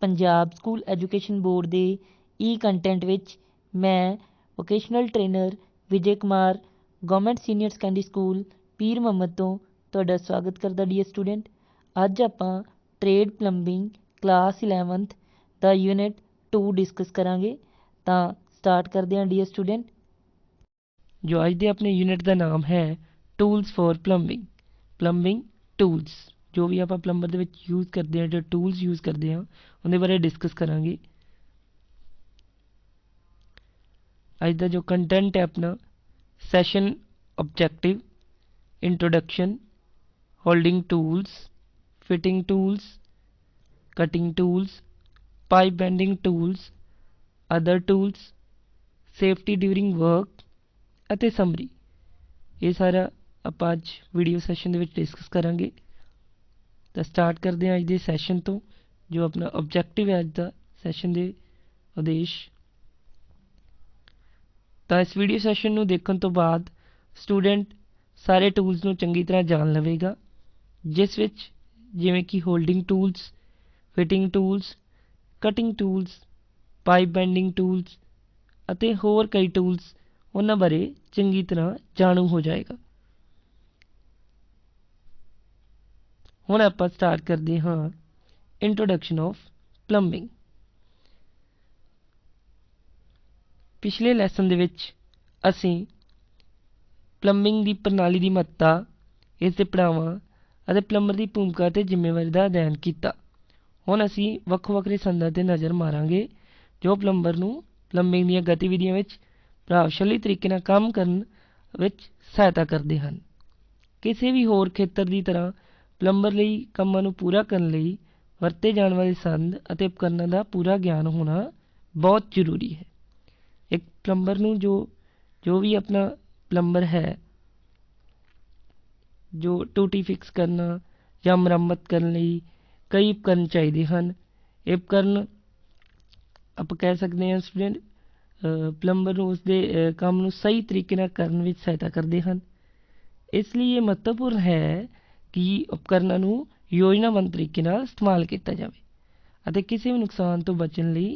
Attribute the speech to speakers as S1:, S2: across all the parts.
S1: Punjab school education board के ई content विच मैं vocational trainer Vijay Kumar government senior secondary school Pir Muhammad तो तुहाडा स्वागत करदा डियर स्टूडेंट। अज आपां ट्रेड प्लंबिंग क्लास 11th दा यूनिट 2 डिस्कस करांगे। तां स्टार्ट करदे हां डियर स्टूडेंट। जो अज दे अपने यूनिट का नाम है tools for plumbing. Plumbing tools जो भी आप प्लंबर दे विच यूज़ करते हैं, जो टूल्स यूज़ करते हैं उनके बारे डिस्कस करांगे। अज का जो कंटेंट है अपना session objective, introduction, holding tools, fitting tools, cutting tools, pipe bending tools, other tools, safety during work ਅਤੇ ਸਮਰੀ। ये सारा आप अज वीडियो सैशन के डिस्कस करांगे। तो स्टार्ट करते हैं अज के सैशन तो जो अपना ऑब्जैक्टिव है अज का सैशन के उद्देश। तो इस वीडियो सैशन को देखने तो बाद स्टूडेंट सारे टूल्स को चंगी तरह जान लवेगा, जिस विच जिवें कि holding tools, fitting tools, cutting tools, pipe bending tools ਅਤੇ होर कई टूल्स उन्हां बारे चंगी तरह जाणू हो जाएगा। हुण आपां स्टार्ट करते हाँ इंट्रोडक्शन ऑफ प्लंबिंग। पिछले लैसन दे विच असीं प्लंबिंग की प्रणाली की महत्ता, इसके पड़ावां ਅਤੇ प्लंबर की भूमिका ਅਤੇ जिम्मेवारी का अध्ययन किया। हुण असीं ਵੱਖੋ ਵੱਖਰੇ ਸੰਦਾਂ ਤੇ नज़र मारांगे जो प्लंबर ਨੂੰ प्लंबिंग ਦੀਆਂ गतिविधियां विच प्रभावशाली तरीके नाल काम करन विच सहायता करते हैं। किसी भी होर खेतर की तरह प्लंबर लई कामां नूं पूरा करन लई वरते जाण वाले संद ਅਤੇ उपकरणां का पूरा ज्ञान होना बहुत जरूरी है। एक प्लंबर नूं जो भी अपना प्लंबर है जो टूटी फिक्स करना या मुरम्मत करने लई कई उपकरण चाहिए हैं। ये उपकरण आप कह सकते हैं स्टूडेंट प्लंबर उसके काम नूं सही तरीके नाल करन विच सहायता करते हैं। इसलिए ये महत्वपूर्ण है कि उपकरणों नूं योजनाबंद तरीके नाल इस्तेमाल किया जाए ਅਤੇ किसी भी नुकसान तो बचन लई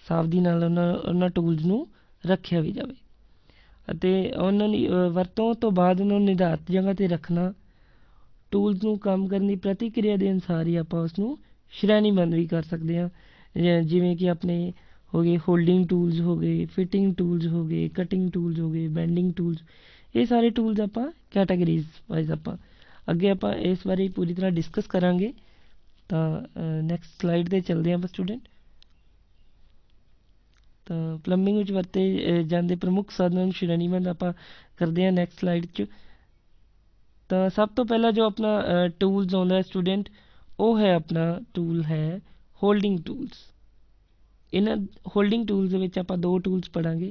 S1: सावधानी नाल उन्हां टूल्स नूं रखिया भी जाए ਅਤੇ उन्हां दी वरतों तो बाद उन्हां नूं निर्धारित जगह ते रखना। टूल्स नूं काम करने की प्रतिक्रिया के अनुसार ही आप उसनूं श्रेणीबंद भी कर सकते हैं, जिवें कि अपने हो गए होल्डिंग टूल्स हो गए, फिटिंग टूल्स हो गए, कटिंग टूल्स हो गए, बेंडिंग टूल्स। ये सारे टूल्स आप कैटागरीज वाइज आप अगे आप इस बारे पूरी तरह डिस्कस करांगे। तो नैक्सट स्लाइड पर चलते हैं स्टूडेंट। तो प्लंबिंग विच वरते जाते प्रमुख साधन श्रेणीबंद आप करते हैं नैक्सट स्लाइड च। तो सब तो पहला जो अपना टूल्स आता है स्टूडेंट वो है अपना टूल है होल्डिंग टूल्स। इन्हां होल्डिंग टूल्स दे विच आपां दो टूल्स पढ़ांगे,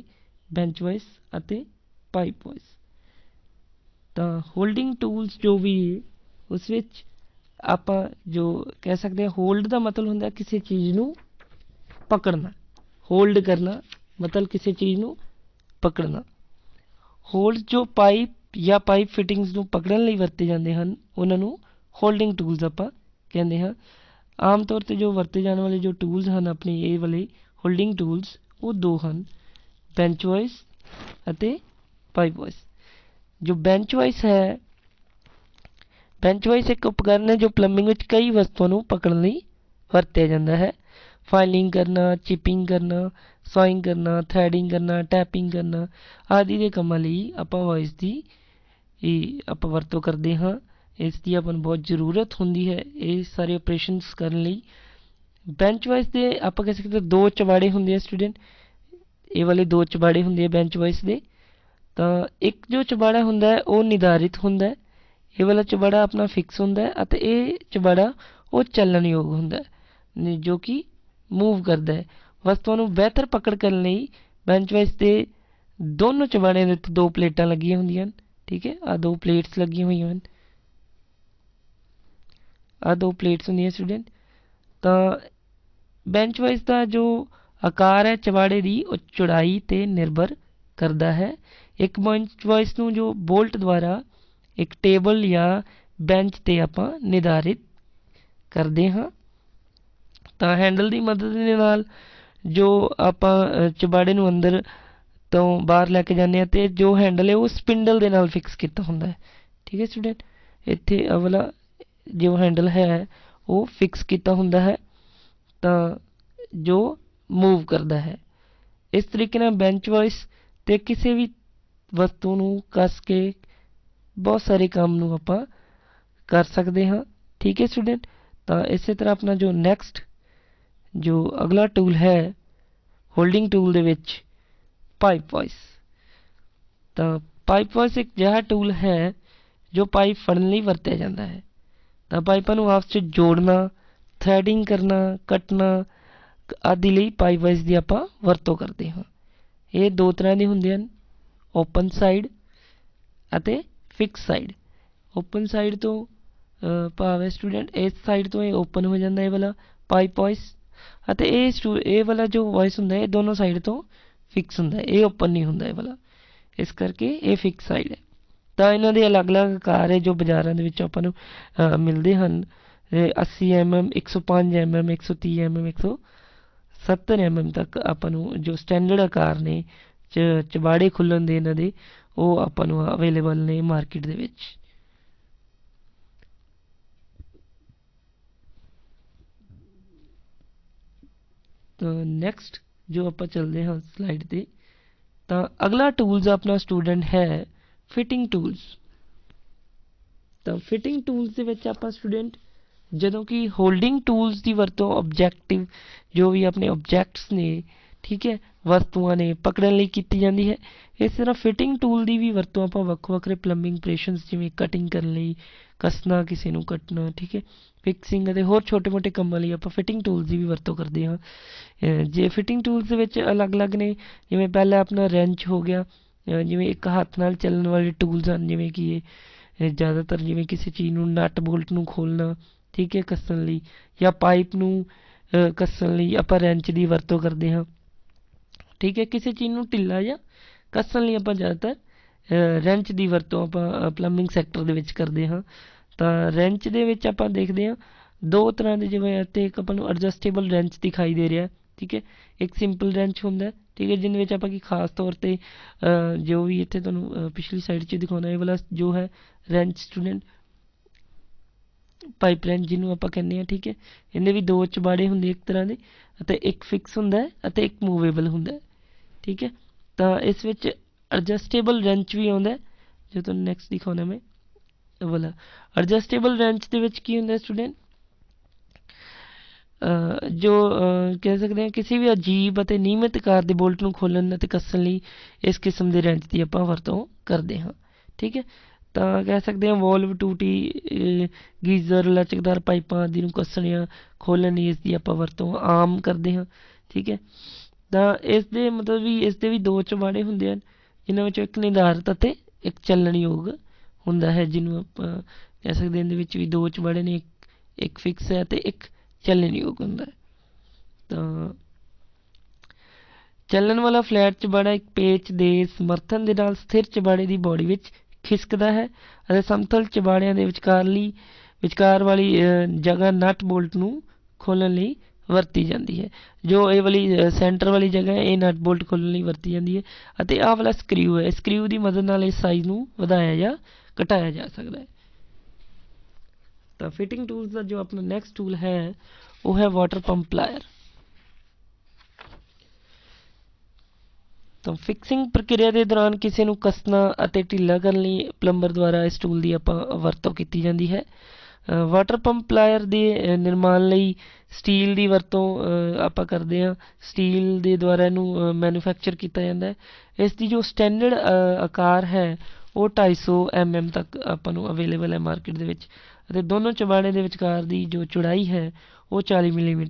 S1: बेंच वाइस अते पाइप वाइस। तो होल्डिंग टूल्स जो भी है उस विच आपां जो कह सकते हैं होल्ड का मतलब होंदा किसी चीज़ नूं पकड़ना, होल्ड करना मतलब किसी चीज़ नूं पकड़ना। होल्ड जो पाइप या पाइप फिटिंग्स नूं पकड़न लई वरते जाते हैं उन्हां नूं होल्डिंग टूल्स आपां कहते हैं। आम तौर पर जो वरते जाने वाले जो टूल्स हैं अपने ये वाले होल्डिंग टूल्स वो दो हैं, बेंच वाइस अते पाइप वाइस। जो बेंच वाइस है, बेंच वाइस एक उपकरण है जो प्लंबिंग विच कई वस्तुओं नूं पकड़न लई वरतिया जांदा है। फाइलिंग करना, चिपिंग करना, सॉइंग करना, थ्रैडिंग करना, टैपिंग करना आदि के कामां लई आपां वॉइस की आपां वरतों करते हाँ। इसकी अपन बहुत जरूरत होंदी है ये सारे ऑपरेशनस करने लई। बेंच वाइस के आप कह सकते दो चबाड़े होंगे हैं स्टूडेंट, ये वाले दो चबाड़े होंगे बेंच वाइस के। तो एक जो चबाड़ा होंदा है वो निर्धारित होंदा है, ये वाला चबाड़ा अपना फिक्स होंदा है अते ये चबाड़ा वो चलन योग होंदा है जो कि मूव करता है। वस्तुओं नूं बेहतर पकड़ करने लई बेंच वाइस के दोनों चबाड़े दे उत्ते दो प्लेटां लगियां होंदियां। ठीक है, आ दो प्लेट्स लगियां हुई हैं, आ दो प्लेट्स होंदियां स्टूडेंट। तो बेंच वाइस का जो आकार है चबाड़े की वो चौड़ाई ते निर्भर करता है। एक बेंच वाइस नूं जो बोल्ट द्वारा एक टेबल या बेंच ते आपां निर्धारित करते हाँ। ਤਾਂ ਹੈਂਡਲ ਦੀ ਮਦਦ ਦੇ ਨਾਲ ਜੋ ਆਪਾਂ ਚਬਾੜੇ ਨੂੰ ਅੰਦਰ ਤੋਂ ਬਾਹਰ ਲੈ ਕੇ ਜਾਂਦੇ ਹਾਂ, ਅਤੇ ਜੋ ਹੈਂਡਲ ਹੈ ਉਹ ਸਪਿੰਡਲ ਦੇ ਨਾਲ ਫਿਕਸ ਕੀਤਾ ਹੁੰਦਾ ਹੈ। ਠੀਕ ਹੈ ਸਟੂਡੈਂਟ, ਇੱਥੇ ਅਗਲਾ ਜੋ ਹੈਂਡਲ ਹੈ ਉਹ ਫਿਕਸ ਕੀਤਾ ਹੁੰਦਾ ਹੈ ਤਾਂ ਜੋ ਮੂਵ ਕਰਦਾ ਹੈ। ਇਸ ਤਰੀਕੇ ਨਾਲ ਬੈਂਚ ਵਾਈਸ ਅਤੇ ਕਿਸੇ ਵੀ ਵਸਤੂ ਨੂੰ ਕੱਸ ਕੇ ਬਹੁਤ ਸਾਰੇ ਕੰਮ ਨੂੰ ਆਪਾਂ ਕਰ ਸਕਦੇ ਹਾਂ। ਠੀਕ ਹੈ ਸਟੂਡੈਂਟ, ਤਾਂ ਇਸੇ ਤਰ੍ਹਾਂ ਆਪਣਾ ਜੋ ਨੈਕਸਟ ਜੋ ਅਗਲਾ ਟੂਲ ਹੈ ਹੋਲਡਿੰਗ ਟੂਲ ਦੇ ਵਿੱਚ ਪਾਈਪ ਵਾਇਸ। ਤਾਂ ਪਾਈਪ ਵਾਇਸ ਇੱਕ ਅਜਿਹਾ ਟੂਲ ਹੈ ਜੋ ਪਾਈਪ ਫੜਨ ਲਈ ਵਰਤਿਆ ਜਾਂਦਾ ਹੈ। ਤਾਂ ਪਾਈਪਾਂ ਨੂੰ ਆਪਸ 'ਚ ਜੋੜਨਾ, ਥਰੈਡਿੰਗ ਕਰਨਾ, ਕੱਟਣਾ ਆਦਿ ਲਈ ਪਾਈਪ ਵਾਇਸ ਦੀ ਆਪਾਂ ਵਰਤੋਂ ਕਰਦੇ ਹਾਂ। ਇਹ ਦੋ ਤਰ੍ਹਾਂ ਦੇ ਹੁੰਦੇ ਹਨ, ਓਪਨ ਸਾਈਡ ਅਤੇ ਫਿਕਸ ਸਾਈਡ। ਓਪਨ ਸਾਈਡ ਤੋਂ ਭਾਵ ਹੈ ਸਟੂਡੈਂਟ ਇਸ ਸਾਈਡ ਤੋਂ ਇਹ ਓਪਨ ਹੋ ਜਾਂਦਾ ਇਹ ਵਾਲਾ ਪਾਈਪ ਵਾਇਸ, ਅਤੇ ਇਹ ਵਾਲਾ ਜੋ ਵਾਇਸ ਹੁੰਦਾ ਇਹ ਦੋਨੋਂ ਸਾਈਡ ਤੋਂ ਫਿਕਸ ਹੁੰਦਾ, ਇਹ ਓਪਨ ਨਹੀਂ ਹੁੰਦਾ ਇਹ ਵਾਲਾ, ਇਸ ਕਰਕੇ ਇਹ ਫਿਕਸ ਸਾਈਡ ਹੈ। ਤਾਂ ਇਹਨਾਂ ਦੇ ਅਲੱਗ-ਅਲੱਗ ਆਕਾਰ ਹੈ ਜੋ ਬਾਜ਼ਾਰਾਂ ਦੇ ਵਿੱਚ ਆਪਾਂ ਨੂੰ ਮਿਲਦੇ ਹਨ। 80 mm, 105 mm, 130 mm, 170 mm ਤੱਕ ਆਪਾਂ ਨੂੰ ਜੋ ਸਟੈਂਡਰਡ ਆਕਾਰ ਨੇ ਚਬਾੜੇ ਖੁੱਲ੍ਹਣ ਦੇ ਇਹਨਾਂ ਦੇ ਉਹ ਆਪਾਂ ਨੂੰ ਅਵੇਲੇਬਲ ਨੇ ਮਾਰਕੀਟ ਦੇ ਵਿੱਚ। ਤਾਂ ਨੈਕਸਟ ਜੋ ਆਪਾਂ ਚੱਲਦੇ ਹਾਂ ਸਲਾਈਡ 'ਤੇ, ਤਾਂ ਅਗਲਾ ਟੂਲਸ ਆਪਣਾ ਸਟੂਡੈਂਟ ਹੈ ਫਿਟਿੰਗ ਟੂਲਸ। ਤਾਂ ਫਿਟਿੰਗ ਟੂਲਸ ਦੇ ਵਿੱਚ ਆਪਾਂ ਸਟੂਡੈਂਟ ਜਦੋਂ ਕਿ ਹੋਲਡਿੰਗ ਟੂਲਸ ਦੀ ਵਰਤੋਂ ਓਬਜੈਕਟਿਵ ਜੋ ਵੀ ਆਪਣੇ ਓਬਜੈਕਟਸ ਨੇ, ਠੀਕ ਹੈ, ਵਸਤੂਆਂ ਨੇ ਪਕੜਨ ਲਈ ਕੀਤੀ ਜਾਂਦੀ ਹੈ। ਇਸ ਤਰ੍ਹਾਂ ਫਿਟਿੰਗ ਟੂਲ ਦੀ ਵੀ ਵਰਤੋਂ ਆਪਾਂ ਵੱਖ ਵੱਖਰੇ ਪਲੰਬਿੰਗ ਆਪਰੇਸ਼ਨਸ ਜਿਵੇਂ ਕਟਿੰਗ ਕਰਨ ਲਈ, ਕੱਸਣਾ, ਕਿਸੇ ਨੂੰ ਕੱਟਣਾ, ਠੀਕ ਹੈ, ਫਿਕਸਿੰਗ ਅਤੇ ਹੋਰ ਛੋਟੇ ਮੋਟੇ ਕੰਮਾਂ ਲਈ ਆਪਾਂ ਫਿਟਿੰਗ ਟੂਲਸ ਦੀ ਵੀ ਵਰਤੋਂ ਕਰਦੇ ਹਾਂ। ਜੇ ਫਿਟਿੰਗ ਟੂਲਸ ਦੇ ਵਿੱਚ ਅਲੱਗ-ਅਲੱਗ ਨੇ, ਜਿਵੇਂ ਪਹਿਲਾਂ ਆਪਣਾ ਰੈਂਚ ਹੋ ਗਿਆ, ਜਿਵੇਂ ਇੱਕ ਹੱਥ ਨਾਲ ਚੱਲਣ ਵਾਲੇ ਟੂਲਸ ਹਨ, ਜਿਵੇਂ ਕਿ ਇਹ ਜ਼ਿਆਦਾਤਰ ਜਿਵੇਂ ਕਿਸੇ ਚੀਜ਼ ਨੂੰ ਨਟ ਬੋਲਟ ਨੂੰ ਖੋਲ੍ਹਣਾ, ਠੀਕ ਹੈ, ਕੱਸਣ ਲਈ, ਜਾਂ ਪਾਈਪ ਨੂੰ ਕੱਸਣ ਲਈ ਆਪਾਂ ਰੈਂਚ ਦੀ ਵਰਤੋਂ ਕਰਦੇ ਹਾਂ। ਠੀਕ ਹੈ, ਕਿਸੇ ਚੀਜ਼ ਨੂੰ ਢਿੱਲਾ ਜਾਂ ਕੱਸਣ ਲਈ ਆਪਾਂ ਜ਼ਿਆਦਾਤਰ ਰੈਂਚ ਦੀ ਵਰਤੋਂ ਆਪਾਂ ਪਲੰਬਿੰਗ ਸੈਕਟਰ ਦੇ ਵਿੱਚ ਕਰਦੇ ਹਾਂ। ਤਾਂ ਰੈਂਚ ਦੇ ਵਿੱਚ ਆਪਾਂ ਦੇਖਦੇ ਹਾਂ ਦੋ ਤਰ੍ਹਾਂ ਦੇ, ਜਿਵੇਂ ਅਤੇ ਇੱਕ ਆਪਾਂ ਨੂੰ ਐਡਜਸਟੇਬਲ ਰੈਂਚ ਦਿਖਾਈ ਦੇ ਰਿਹਾ, ਠੀਕ ਹੈ, ਇੱਕ ਸਿੰਪਲ ਰੈਂਚ ਹੁੰਦਾ, ਠੀਕ ਹੈ, ਜਿਹਦੇ ਵਿੱਚ ਆਪਾਂ ਕੀ ਖਾਸ ਤੌਰ 'ਤੇ ਜੋ ਵੀ ਇੱਥੇ ਤੁਹਾਨੂੰ ਪਿਛਲੀ ਸਾਈਡ 'ਚ ਦਿਖਾਉਣਾ ਇਹ ਵਾਲਾ ਜੋ ਹੈ ਰੈਂਚ ਸਟੂਡੈਂਟ, ਪਾਈਪ ਰੈਂਚ ਜਿਹਨੂੰ ਆਪਾਂ ਕਹਿੰਦੇ ਹਾਂ, ਠੀਕ ਹੈ, ਇਹਦੇ ਵੀ ਦੋ ਚਬਾੜੇ ਹੁੰਦੇ ਇੱਕ ਤਰ੍ਹਾਂ ਦੇ, ਅਤੇ ਇੱਕ ਫਿਕਸ ਹੁੰਦਾ ਅਤੇ ਇੱਕ ਮੂਵੇਬਲ ਹੁੰਦਾ, ਠੀਕ ਹੈ। ਤਾਂ ਇਸ ਵਿੱਚ ਐਡਜਸਟੇਬਲ ਰੈਂਚ ਵੀ ਆਉਂਦਾ, ਜੋ ਤੁਹਾਨੂੰ ਨੈਕਸਟ ਦਿਖਾਉਣਾ ਮੈਂ ਵਾਲਾ। ਐਡਜਸਟੇਬਲ ਰੈਂਚ ਦੇ ਵਿੱਚ ਕੀ ਹੁੰਦਾ ਸਟੂਡੈਂਟ, ਜੋ ਕਹਿ ਸਕਦੇ ਹਾਂ ਕਿਸੇ ਵੀ ਅਜੀਬ ਅਤੇ ਨਿਯਮਿਤ ਆਕਾਰ ਦੇ ਬੋਲਟ ਨੂੰ ਖੋਲ੍ਹਣ ਅਤੇ ਕੱਸਣ ਲਈ ਇਸ ਕਿਸਮ ਦੇ ਰੈਂਚ ਦੀ ਆਪਾਂ ਵਰਤੋਂ ਕਰਦੇ ਹਾਂ। ਠੀਕ ਹੈ, ਤਾਂ ਕਹਿ ਸਕਦੇ ਹਾਂ ਵੋਲਵ, ਟੂਟੀ, ਗੀਜ਼ਰ, ਲਚਕਦਾਰ ਪਾਈਪਾਂ ਆਦਿ ਨੂੰ ਕੱਸਣ ਜਾਂ ਖੋਲ੍ਹਣ ਲਈ ਇਸ ਦੀ ਆਪਾਂ ਵਰਤੋਂ ਆਮ ਕਰਦੇ ਹਾਂ। ਠੀਕ ਹੈ, ਤਾਂ ਇਸ ਦੇ ਮਤਲਬ ਵੀ ਇਸ ਦੇ ਵੀ ਦੋ ਚਬਾੜੇ ਹੁੰਦੇ ਹਨ, ਜਿਨ੍ਹਾਂ ਵਿੱਚੋਂ ਇੱਕ ਨਿਰਧਾਰਿਤ ਅਤੇ ਇੱਕ ਚੱਲਣਯੋਗ ਹੁੰਦਾ ਹੈ, ਜਿਹਨੂੰ ਆਪਾਂ ਕਹਿ ਸਕਦੇ ਇਹਦੇ ਵਿੱਚ ਵੀ ਦੋ ਚਬਾੜੇ ਨੇ, ਇੱਕ ਫਿਕਸ ਹੈ ਅਤੇ ਇੱਕ ਚੱਲਣਯੋਗ ਹੁੰਦਾ ਹੈ। ਤਾਂ ਚੱਲਣ ਵਾਲਾ ਫਲੈਟ ਚਬਾੜਾ ਇੱਕ ਪੇਚ ਦੇ ਸਮਰਥਨ ਦੇ ਨਾਲ ਸਥਿਰ ਚਬਾੜੇ ਦੀ ਬੋਡੀ ਵਿੱਚ ਖਿਸਕਦਾ ਹੈ ਅਤੇ ਸਮਤਲ ਚਬਾੜਿਆਂ ਦੇ ਵਿਚਕਾਰ ਵਾਲੀ ਜਗ੍ਹਾ ਨਟ ਬੋਲਟ ਨੂੰ ਖੋਲ੍ਹਣ ਲਈ ਵਰਤੀ ਜਾਂਦੀ ਹੈ। ਜੋ ਇਹ ਵਾਲੀ ਸੈਂਟਰ ਵਾਲੀ ਜਗ੍ਹਾ ਹੈ ਇਹ ਨਟ ਬੋਲਟ ਖੋਲ੍ਹਣ ਲਈ ਵਰਤੀ ਜਾਂਦੀ ਹੈ, ਅਤੇ ਆਹ ਵਾਲਾ ਸਕਰਿਊ ਹੈ, ਸਕਰਿਊ ਦੀ ਮਦਦ ਨਾਲ ਇਸ ਸਾਈਜ਼ ਨੂੰ ਵਧਾਇਆ ਜਾਂ ਘਟਾਇਆ ਜਾ ਸਕਦਾ ਹੈ। ਤਾਂ ਫਿਟਿੰਗ ਟੂਲਸ ਦਾ ਜੋ ਆਪਣਾ ਨੈਕਸਟ ਟੂਲ ਹੈ ਉਹ ਹੈ ਵਾਟਰ ਪੰਪ ਪਲਾਇਰ। ਤਾਂ ਫਿਕਸਿੰਗ ਪ੍ਰਕਿਰਿਆ ਦੇ ਦੌਰਾਨ ਕਿਸੇ ਨੂੰ ਕੱਸਣਾ ਅਤੇ ਢਿੱਲਾ ਕਰਨ ਲਈ ਪਲੰਬਰ ਦੁਆਰਾ ਇਸ ਟੂਲ ਦੀ ਆਪਾਂ ਵਰਤੋਂ ਕੀਤੀ ਜਾਂਦੀ ਹੈ। ਵਾਟਰ ਪੰਪ ਪਲਾਇਰ ਦੇ ਨਿਰਮਾਣ ਲਈ ਸਟੀਲ ਦੀ ਵਰਤੋਂ ਆਪਾਂ ਕਰਦੇ ਹਾਂ, ਸਟੀਲ ਦੇ ਦੁਆਰਾ ਇਹਨੂੰ ਮੈਨੂਫੈਕਚਰ ਕੀਤਾ ਜਾਂਦਾ ਹੈ। ਇਸ ਦੀ ਜੋ ਸਟੈਂਡਰਡ ਆਕਾਰ ਹੈ ਉਹ 250 mm ਤੱਕ ਆਪਾਂ ਨੂੰ ਅਵੇਲੇਬਲ ਹੈ ਮਾਰਕੀਟ ਦੇ ਵਿੱਚ, ਅਤੇ ਦੋਨੋਂ ਚਬਾੜੇ ਦੇ ਵਿਚਕਾਰ ਦੀ ਜੋ ਚੌੜਾਈ ਹੈ ਉਹ 40 mm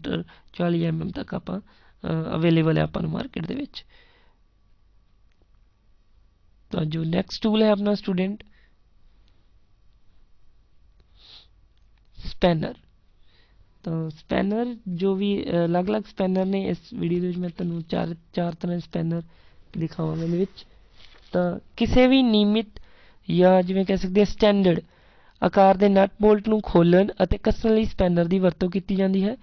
S1: 40 mm ਤੱਕ ਆਪਾਂ ਅਵੇਲੇਬਲ ਹੈ ਆਪਾਂ ਨੂੰ ਮਾਰਕੀਟ ਦੇ ਵਿੱਚ। ਤਾਂ ਜੋ ਨੈਕਸਟ ਟੂਲ ਹੈ ਆਪਣਾ ਸਟੂਡੈਂਟ ਸਪੈਨਰ। ਤਾਂ ਸਪੈਨਰ ਜੋ ਵੀ ਅਲੱਗ-ਅਲੱਗ ਸਪੈਨਰ ਨੇ, ਇਸ ਵੀਡੀਓ ਦੇ ਵਿੱਚ ਮੈਂ ਤੁਹਾਨੂੰ ਚਾਰ ਤਰ੍ਹਾਂ ਦੇ ਸਪੈਨਰ ਦਿਖਾਵਾਂਗਾ ਇਹਦੇ ਵਿੱਚ। ਤਾਂ ਕਿਸੇ ਵੀ ਨਿਯਮਿਤ ਜਾਂ ਜਿਵੇਂ ਕਹਿ ਸਕਦੇ ਹਾਂ ਸਟੈਂਡਰਡ ਆਕਾਰ ਦੇ ਨਟ ਬੋਲਟ ਨੂੰ ਖੋਲ੍ਹਣ ਅਤੇ ਕੱਸਣ ਲਈ ਸਪੈਨਰ ਦੀ ਵਰਤੋਂ ਕੀਤੀ ਜਾਂਦੀ ਹੈ।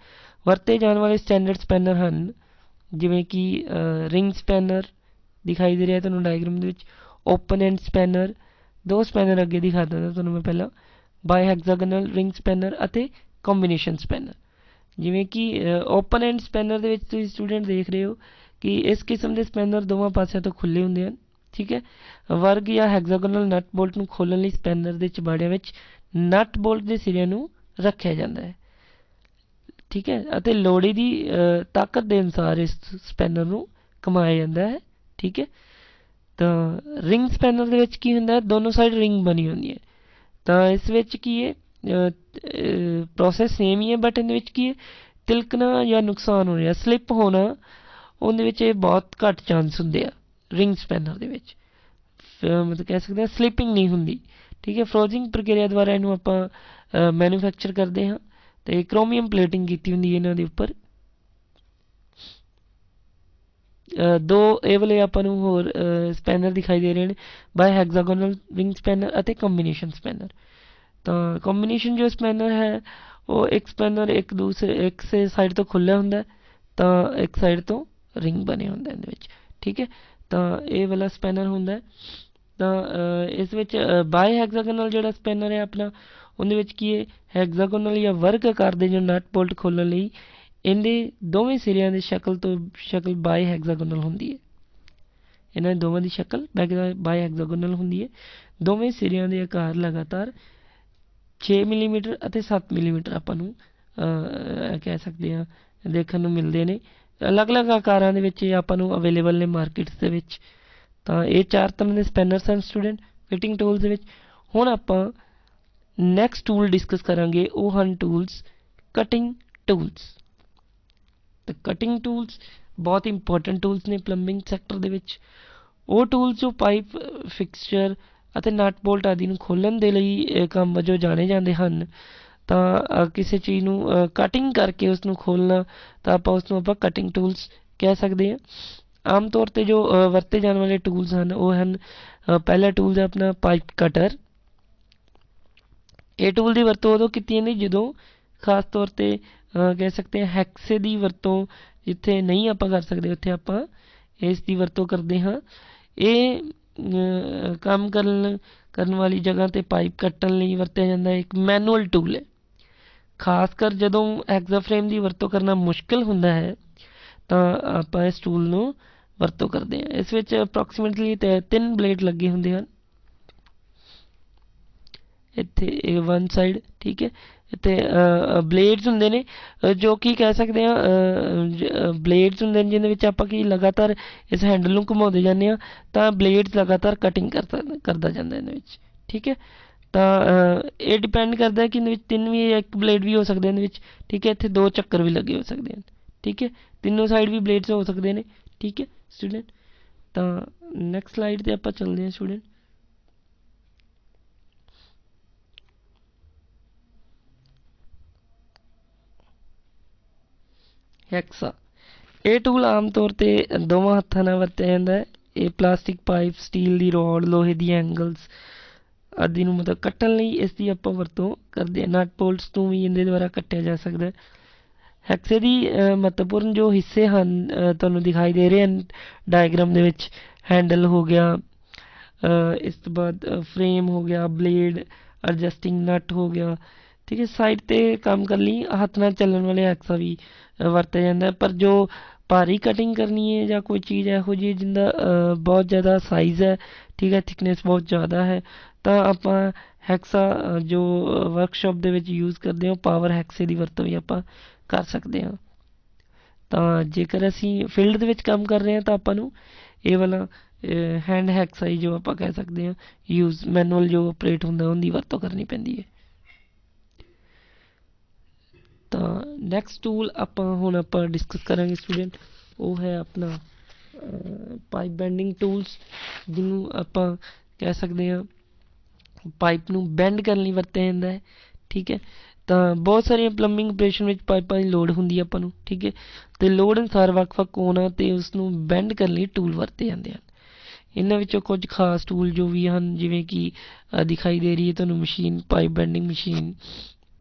S1: ਵਰਤੇ ਜਾਣ ਵਾਲੇ ਸਟੈਂਡਰਡ ਸਪੈਨਰ ਹਨ ਜਿਵੇਂ ਕਿ ਰਿੰਗ ਸਪੈਨਰ ਦਿਖਾਈ ਦੇ ਰਿਹਾ ਤੁਹਾਨੂੰ ਡਾਇਗਰਾਮ ਦੇ ਵਿੱਚ, ਓਪਨ ਐਂਡ ਸਪੈਨਰ, ਦੋ ਸਪੈਨਰ ਅੱਗੇ ਦਿਖਾ ਦਿੰਦਾ ਤੁਹਾਨੂੰ ਮੈਂ ਪਹਿਲਾਂ, ਬਾਈ ਹੈਗਜ਼ਾਗਨਲ ਰਿੰਗ ਸਪੈਨਰ ਅਤੇ ਕੰਬੀਨੇਸ਼ਨ ਸਪੈਨਰ। ਜਿਵੇਂ ਕਿ ਓਪਨ ਐਂਡ ਸਪੈਨਰ ਦੇ ਵਿੱਚ ਤੁਸੀਂ ਸਟੂਡੈਂਟ ਦੇਖ ਰਹੇ ਹੋ ਕਿ ਇਸ ਕਿਸਮ ਦੇ ਸਪੈਨਰ ਦੋਵਾਂ ਪਾਸਿਆਂ ਤੋਂ ਖੁੱਲ੍ਹੇ ਹੁੰਦੇ ਹਨ, ਠੀਕ ਹੈ। ਵਰਗ ਜਾਂ ਹੈਗਜ਼ਾਗਨਲ ਨਟ ਬੋਲਟ ਨੂੰ ਖੋਲ੍ਹਣ ਲਈ ਸਪੈਨਰ ਦੇ ਚਬਾੜਿਆਂ ਵਿੱਚ ਨਟ ਬੋਲਟ ਦੇ ਸਿਰਿਆਂ ਨੂੰ ਰੱਖਿਆ ਜਾਂਦਾ ਹੈ, ਠੀਕ ਹੈ, ਅਤੇ ਲੋੜੇ ਦੀ ਤਾਕਤ ਦੇ ਅਨੁਸਾਰ ਇਸ ਸਪੈਨਰ ਨੂੰ ਘੁਮਾਇਆ ਜਾਂਦਾ ਹੈ, ਠੀਕ ਹੈ। ਤਾਂ ਰਿੰਗ ਸਪੈਨਰ ਦੇ ਵਿੱਚ ਕੀ ਹੁੰਦਾ, ਦੋਨੋਂ ਸਾਈਡ ਰਿੰਗ ਬਣੀ ਹੁੰਦੀ ਹੈ। ਤਾਂ ਇਸ ਵਿੱਚ ਕੀ ਹੈ, ਪ੍ਰੋਸੈਸ ਸੇਮ ਹੀ ਹੈ, ਬਟ ਇਹਦੇ ਵਿੱਚ ਕੀ ਹੈ, ਤਿਲਕਣਾ ਜਾਂ ਨੁਕਸਾਨ ਹੋ ਰਿਹਾ, ਸਲਿੱਪ ਹੋਣਾ, ਉਹਦੇ ਵਿੱਚ ਇਹ ਬਹੁਤ ਘੱਟ ਚਾਂਸ ਹੁੰਦੇ ਆ ਰਿੰਗ ਸਪੈਨਰ ਦੇ ਵਿੱਚ, ਮਤਲਬ ਕਹਿ ਸਕਦੇ ਹਾਂ ਸਲਿੱਪਿੰਗ ਨਹੀਂ ਹੁੰਦੀ, ਠੀਕ ਹੈ। ਫਰੋਜ਼ਿੰਗ ਪ੍ਰਕਿਰਿਆ ਦੁਆਰਾ ਇਹਨੂੰ ਆਪਾਂ ਮੈਨੂਫੈਕਚਰ ਕਰਦੇ ਹਾਂ ਅਤੇ ਕ੍ਰੋਮੀਅਮ ਪਲੇਟਿੰਗ ਕੀਤੀ ਹੁੰਦੀ ਹੈ ਇਹਨਾਂ ਦੇ ਉੱਪਰ। ਦੋ ਇਹ ਵਾਲੇ ਆਪਾਂ ਨੂੰ ਹੋਰ ਸਪੈਨਰ ਦਿਖਾਈ ਦੇ ਰਹੇ ਨੇ, ਬਾਈ ਹੈਗਜ਼ਾਗੋਨਲ ਰਿੰਗ ਸਪੈਨਰ ਅਤੇ ਕੰਬੀਨੇਸ਼ਨ ਸਪੈਨਰ। ਤਾਂ ਕੰਬੀਨੇਸ਼ਨ ਜੋ ਸਪੈਨਰ ਹੈ ਉਹ ਇੱਕ ਸਪੈਨਰ ਇੱਕ ਸਾਈਡ ਤੋਂ ਖੁੱਲ੍ਹਾ ਹੁੰਦਾ ਤਾਂ ਇੱਕ ਸਾਈਡ ਤੋਂ ਰਿੰਗ ਬਣਿਆ ਹੁੰਦਾ ਇਹਦੇ ਵਿੱਚ, ਠੀਕ ਹੈ। ਤਾਂ ਇਹ ਵਾਲਾ ਸਪੈਨਰ ਹੁੰਦਾ। ਤਾਂ ਇਸ ਵਿੱਚ ਬਾਈ ਹੈਗਜ਼ਾਗਨਲ ਜਿਹੜਾ ਸਪੈਨਰ ਹੈ ਆਪਣਾ, ਉਹਦੇ ਵਿੱਚ ਕੀ ਹੈ, ਹੈਗਜ਼ਾਗੋਨਲ ਜਾਂ ਵਰਗ ਆਕਾਰ ਦੇ ਜੋ ਨਟ ਬੋਲਟ ਖੋਲ੍ਹਣ ਲਈ ਇਹਦੇ ਦੋਵੇਂ ਸਿਰਿਆਂ ਦੀ ਸ਼ਕਲ ਬਾਈ ਹੈਗਜ਼ਾਗੋਨਲ ਹੁੰਦੀ ਹੈ। ਇਹਨਾਂ ਦੋਵਾਂ ਦੀ ਸ਼ਕਲ ਬਾਈ ਹੈਗਜ਼ਾਗੋਨਲ ਹੁੰਦੀ ਹੈ। ਦੋਵੇਂ ਸਿਰਿਆਂ ਦੇ ਆਕਾਰ ਲਗਾਤਾਰ 6 ਮਿਲੀਮੀਟਰ ਅਤੇ 7 ਮਿਲੀਮੀਟਰ ਆਪਾਂ ਨੂੰ ਕਹਿ ਸਕਦੇ ਹਾਂ ਦੇਖਣ ਨੂੰ ਮਿਲਦੇ ਨੇ। ਅਲੱਗ ਅਲੱਗ ਆਕਾਰਾਂ ਦੇ ਵਿੱਚ ਇਹ ਆਪਾਂ ਨੂੰ ਅਵੇਲੇਬਲ ਨੇ ਮਾਰਕੀਟਸ ਦੇ ਵਿੱਚ। ਤਾਂ ਇਹ 4 ਤਰ੍ਹਾਂ ਦੇ ਸਪੈਨਰਸ ਹਨ ਸਟੂਡੈਂਟ ਫਿਟਿੰਗ ਟੂਲਸ ਦੇ ਵਿੱਚ। ਹੁਣ ਆਪਾਂ ਨੈਕਸਟ ਟੂਲ ਡਿਸਕਸ ਕਰਾਂਗੇ, ਉਹ ਹਨ ਟੂਲਸ ਕਟਿੰਗ ਟੂਲਸ। ਤਾਂ ਕਟਿੰਗ ਟੂਲਸ ਬਹੁਤ ਇੰਪੋਰਟੈਂਟ ਟੂਲਸ ਨੇ ਪਲੰਬਿੰਗ ਸੈਕਟਰ ਦੇ ਵਿੱਚ। ਉਹ ਟੂਲਸ ਜੋ ਪਾਈਪ, ਫਿਕਸਚਰ ਅਤੇ ਨਟ ਬੋਲਟ ਆਦਿ ਨੂੰ ਖੋਲ੍ਹਣ ਦੇ ਲਈ ਕੰਮ ਵਜੋਂ ਜਾਣੇ ਜਾਂਦੇ ਹਨ। ਤਾਂ ਕਿਸੇ ਚੀਜ਼ ਨੂੰ ਕਟਿੰਗ ਕਰਕੇ ਉਸ ਨੂੰ ਖੋਲ੍ਹਣਾ, ਤਾਂ ਉਸ ਨੂੰ ਕਟਿੰਗ ਟੂਲਸ ਕਹਿ ਸਕਦੇ ਹਾਂ। ਆਮ ਤੌਰ 'ਤੇ ਜੋ ਵਰਤੇ ਜਾਣ ਵਾਲੇ ਟੂਲਸ ਹਨ ਉਹ ਹਨ, ਪਹਿਲਾ ਟੂਲ ਹੈ ਆਪਣਾ ਪਾਈਪ ਕਟਰ। ਇਹ ਟੂਲ ਦੀ ਵਰਤੋਂ ਉਦੋਂ ਕੀਤੀ ਜਾਂਦੀ ਜਦੋਂ ਖਾਸ ਤੌਰ 'ਤੇ ਕਹਿ ਸਕਦੇ ਹਾਂ ਹੈਕਸੇ ਦੀ ਵਰਤੋਂ ਜਿੱਥੇ ਨਹੀਂ ਆਪਾਂ ਕਰ ਸਕਦੇ ਉੱਥੇ ਆਪਾਂ ਇਸ ਦੀ ਵਰਤੋਂ ਕਰਦੇ ਹਾਂ। ਇਹ ਕੰਮ ਕਰਨ ਵਾਲੀ ਜਗ੍ਹਾ 'ਤੇ ਪਾਈਪ ਕੱਟਣ ਲਈ ਵਰਤਿਆ ਜਾਂਦਾ ਇੱਕ ਮੈਨੂਅਲ ਟੂਲ ਹੈ। ਖਾਸ ਕਰ ਜਦੋਂ ਹੈਕਜ਼ਾ ਫਰੇਮ ਦੀ ਵਰਤੋਂ ਕਰਨਾ ਮੁਸ਼ਕਿਲ ਹੁੰਦਾ ਹੈ ਤਾਂ ਆਪਾਂ ਇਸ ਟੂਲ ਨੂੰ ਵਰਤੋਂ ਕਰਦੇ ਹਾਂ। ਇਸ ਵਿੱਚ ਅਪਰੋਕਸੀਮੇਟਲੀ 3 ਬਲੇਡ ਲੱਗੇ ਹੁੰਦੇ ਹਨ ਇੱਥੇ ਵਨ ਸਾਈਡ, ਠੀਕ ਹੈ। ਇੱਥੇ ਬਲੇਡਸ ਹੁੰਦੇ ਨੇ ਜੋ ਕਿ ਕਹਿ ਸਕਦੇ ਹਾਂ ਬਲੇਡਸ ਹੁੰਦੇ ਨੇ ਜਿਹਦੇ ਵਿੱਚ ਆਪਾਂ ਕੀ ਲਗਾਤਾਰ ਇਸ ਹੈਂਡਲ ਨੂੰ ਘੁਮਾਉਂਦੇ ਜਾਂਦੇ ਹਾਂ ਤਾਂ ਬਲੇਡਸ ਲਗਾਤਾਰ ਕਟਿੰਗ ਕਰਦਾ ਜਾਂਦਾ ਇਹਦੇ ਵਿੱਚ, ਠੀਕ ਹੈ। ਤਾਂ ਇਹ ਡਿਪੈਂਡ ਕਰਦਾ ਕਿ ਇਹਦੇ ਵਿੱਚ 3 ਵੀ ਇੱਕ ਬਲੇਡ ਵੀ ਹੋ ਸਕਦੇ ਇਹਦੇ ਵਿੱਚ, ਠੀਕ ਹੈ। ਇੱਥੇ 2 ਚੱਕਰ ਵੀ ਲੱਗੇ ਹੋ ਸਕਦੇ ਹਨ, ਠੀਕ ਹੈ। ਤਿੰਨੋਂ ਸਾਈਡ ਵੀ ਬਲੇਡਸ ਹੋ ਸਕਦੇ ਨੇ, ਠੀਕ ਹੈ ਸਟੂਡੈਂਟ। ਤਾਂ ਨੈਕਸਟ ਸਲਾਈਡ 'ਤੇ ਆਪਾਂ ਚੱਲਦੇ ਹਾਂ ਸਟੂਡੈਂਟ। ਹੈਕਸਾ ਇਹ ਟੂਲ ਆਮ ਤੌਰ 'ਤੇ ਦੋਵਾਂ ਹੱਥਾਂ ਨਾਲ ਵਰਤਿਆ ਜਾਂਦਾ ਹੈ। ਇਹ ਪਲਾਸਟਿਕ ਪਾਈਪ, ਸਟੀਲ ਦੀ ਰੋਡ, ਲੋਹੇ ਦੀ ਐਂਗਲਸ ਆਦਿ ਨੂੰ ਮਤਲਬ ਕੱਟਣ ਲਈ ਇਸ ਦੀ ਆਪਾਂ ਵਰਤੋਂ ਕਰਦੇ ਹਾਂ। ਨਟ ਬੋਲਟਸ ਤੋਂ ਵੀ ਇਹਦੇ ਦੁਆਰਾ ਕੱਟਿਆ ਜਾ ਸਕਦਾ। ਹੈਕਸੇ ਦੀ ਮਹੱਤਵਪੂਰਨ ਜੋ ਹਿੱਸੇ ਹਨ ਤੁਹਾਨੂੰ ਦਿਖਾਈ ਦੇ ਰਹੇ ਹਨ ਡਾਇਗਰਾਮ ਦੇ ਵਿੱਚ। ਹੈਂਡਲ ਹੋ ਗਿਆ, ਇਸ ਤੋਂ ਬਾਅਦ ਫਰੇਮ ਹੋ ਗਿਆ, ਬਲੇਡ, ਐਡਜਸਟਿੰਗ ਨਟ ਹੋ ਗਿਆ, ਠੀਕ ਹੈ। ਸਾਈਡ 'ਤੇ ਕੰਮ ਕਰਨ ਲਈ ਹੱਥ ਨਾਲ ਚੱਲਣ ਵਾਲੇ ਹੈਕਸਾ ਵੀ ਵਰਤਿਆ ਜਾਂਦਾ। ਪਰ ਜੋ ਭਾਰੀ ਕਟਿੰਗ ਕਰਨੀ ਹੈ ਜਾਂ ਕੋਈ ਚੀਜ਼ ਇਹੋ ਜਿਹੀ ਜਿਹਦਾ ਬਹੁਤ ਜ਼ਿਆਦਾ ਸਾਈਜ਼ ਹੈ, ਠੀਕ ਹੈ, ਥਿਕਨੈਸ ਬਹੁਤ ਜ਼ਿਆਦਾ ਹੈ, ਤਾਂ ਆਪਾਂ ਹੈਕਸਾ ਜੋ ਵਰਕਸ਼ਾਪ ਦੇ ਵਿੱਚ ਯੂਜ਼ ਕਰਦੇ ਹਾਂ ਪਾਵਰ ਹੈਕਸੇ ਦੀ ਵਰਤੋਂ ਵੀ ਆਪਾਂ ਕਰ ਸਕਦੇ ਹਾਂ। ਤਾਂ ਜੇਕਰ ਅਸੀਂ ਫੀਲਡ ਦੇ ਵਿੱਚ ਕੰਮ ਕਰ ਰਹੇ ਹਾਂ ਤਾਂ ਆਪਾਂ ਨੂੰ ਇਹ ਵਾਲਾ ਹੈਂਡ ਹੈਕਸਾ ਹੀ ਜੋ ਆਪਾਂ ਕਹਿ ਸਕਦੇ ਹਾਂ ਯੂਜ਼, ਮੈਨੂਅਲ ਜੋ ਆਪਰੇਟ ਹੁੰਦਾ ਉਹਦੀ ਵਰਤੋਂ ਕਰਨੀ ਪੈਂਦੀ ਹੈ। ਤਾਂ ਨੈਕਸਟ ਟੂਲ ਹੁਣ ਆਪਾਂ ਡਿਸਕਸ ਕਰਾਂਗੇ ਸਟੂਡੈਂਟ, ਉਹ ਹੈ ਆਪਣਾ ਪਾਈਪ ਬੈਂਡਿੰਗ ਟੂਲਸ, ਜਿਹਨੂੰ ਆਪਾਂ ਕਹਿ ਸਕਦੇ ਹਾਂ ਪਾਈਪ ਨੂੰ ਬੈਂਡ ਕਰਨ ਲਈ ਵਰਤਿਆ ਜਾਂਦਾ ਹੈ, ਠੀਕ ਹੈ। ਤਾਂ ਬਹੁਤ ਸਾਰੀਆਂ ਪਲੰਬਿੰਗ ਆਪਰੇਸ਼ਨ ਵਿੱਚ ਪਾਈਪਾਂ ਦੀ ਲੋੜ ਹੁੰਦੀ ਹੈ ਆਪਾਂ ਨੂੰ, ਠੀਕ ਹੈ। ਅਤੇ ਲੋੜ ਅਨੁਸਾਰ ਵੱਖ-ਵੱਖ ਕੋਣਾਂ 'ਤੇ ਉਸਨੂੰ ਬੈਂਡ ਕਰਨ ਲਈ ਟੂਲ ਵਰਤੇ ਜਾਂਦੇ ਹਨ। ਇਹਨਾਂ ਵਿੱਚੋਂ ਕੁਝ ਖਾਸ ਟੂਲ ਜੋ ਵੀ ਹਨ ਜਿਵੇਂ ਕਿ ਦਿਖਾਈ ਦੇ ਰਹੀ ਹੈ ਤੁਹਾਨੂੰ ਮਸ਼ੀਨ, ਪਾਈਪ ਬੈਂਡਿੰਗ ਮਸ਼ੀਨ।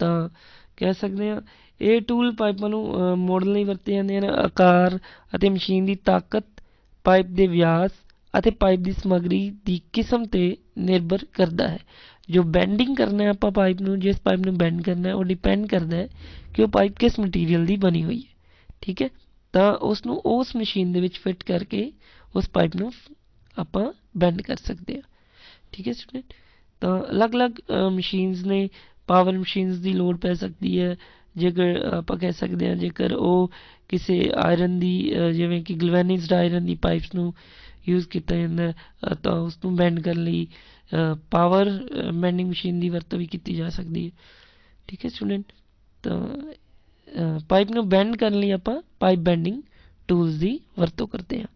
S1: ਤਾਂ ਕਹਿ ਸਕਦੇ ਹਾਂ ਇਹ ਟੂਲ ਪਾਈਪਾਂ ਨੂੰ ਮੋੜਨ ਲਈ ਵਰਤੇ ਜਾਂਦੇ ਹਨ। ਆਕਾਰ ਅਤੇ ਮਸ਼ੀਨ ਦੀ ਤਾਕਤ, ਪਾਈਪ ਦੇ ਵਿਆਸ ਅਤੇ ਪਾਈਪ ਦੀ ਸਮੱਗਰੀ ਦੀ ਕਿਸਮ 'ਤੇ ਨਿਰਭਰ ਕਰਦਾ ਹੈ। ਜੋ ਬੈਂਡਿੰਗ ਕਰਨਾ ਆਪਾਂ ਪਾਈਪ ਨੂੰ, ਜਿਸ ਪਾਈਪ ਨੂੰ ਬੈਂਡ ਕਰਨਾ, ਉਹ ਡਿਪੈਂਡ ਕਰਦਾ ਹੈ ਕਿ ਉਹ ਪਾਈਪ ਕਿਸ ਮਟੀਰੀਅਲ ਦੀ ਬਣੀ ਹੋਈ ਹੈ। ਠੀਕ ਹੈ, ਤਾਂ ਉਸ ਨੂੰ ਉਸ ਮਸ਼ੀਨ ਦੇ ਵਿੱਚ ਫਿੱਟ ਕਰਕੇ ਉਸ ਪਾਈਪ ਨੂੰ ਆਪਾਂ ਬੈਂਡ ਕਰ ਸਕਦੇ ਹਾਂ। ਠੀਕ ਹੈ ਸਟੂਡੈਂਟ, ਤਾਂ ਅਲੱਗ-ਅਲੱਗ ਮਸ਼ੀਨਸ ਨੇ। ਪਾਵਰ ਮਸ਼ੀਨਸ ਦੀ ਲੋੜ ਪੈ ਸਕਦੀ ਹੈ, ਜੇਕਰ ਆਪਾਂ ਕਹਿ ਸਕਦੇ ਹਾਂ ਜੇਕਰ ਉਹ ਕਿਸੇ ਆਇਰਨ ਦੀ ਜਿਵੇਂ ਕਿ ਗਲਵੈਨਿਜ਼ਡ ਆਇਰਨ ਦੀ ਪਾਈਪਸ ਨੂੰ ਯੂਜ਼ ਕੀਤਾ ਜਾਂਦਾ ਤਾਂ ਉਸ ਨੂੰ ਬੈਂਡ ਕਰਨ ਲਈ ਪਾਵਰ ਬੈਂਡਿੰਗ ਮਸ਼ੀਨ ਦੀ ਵਰਤੋਂ ਵੀ ਕੀਤੀ ਜਾ ਸਕਦੀ ਹੈ। ਠੀਕ ਹੈ ਸਟੂਡੈਂਟ, ਤਾਂ ਪਾਈਪ ਨੂੰ ਬੈਂਡ ਕਰਨ ਲਈ ਆਪਾਂ ਪਾਈਪ ਬੈਂਡਿੰਗ ਟੂਲਸ ਦੀ ਵਰਤੋਂ ਕਰਦੇ ਹਾਂ।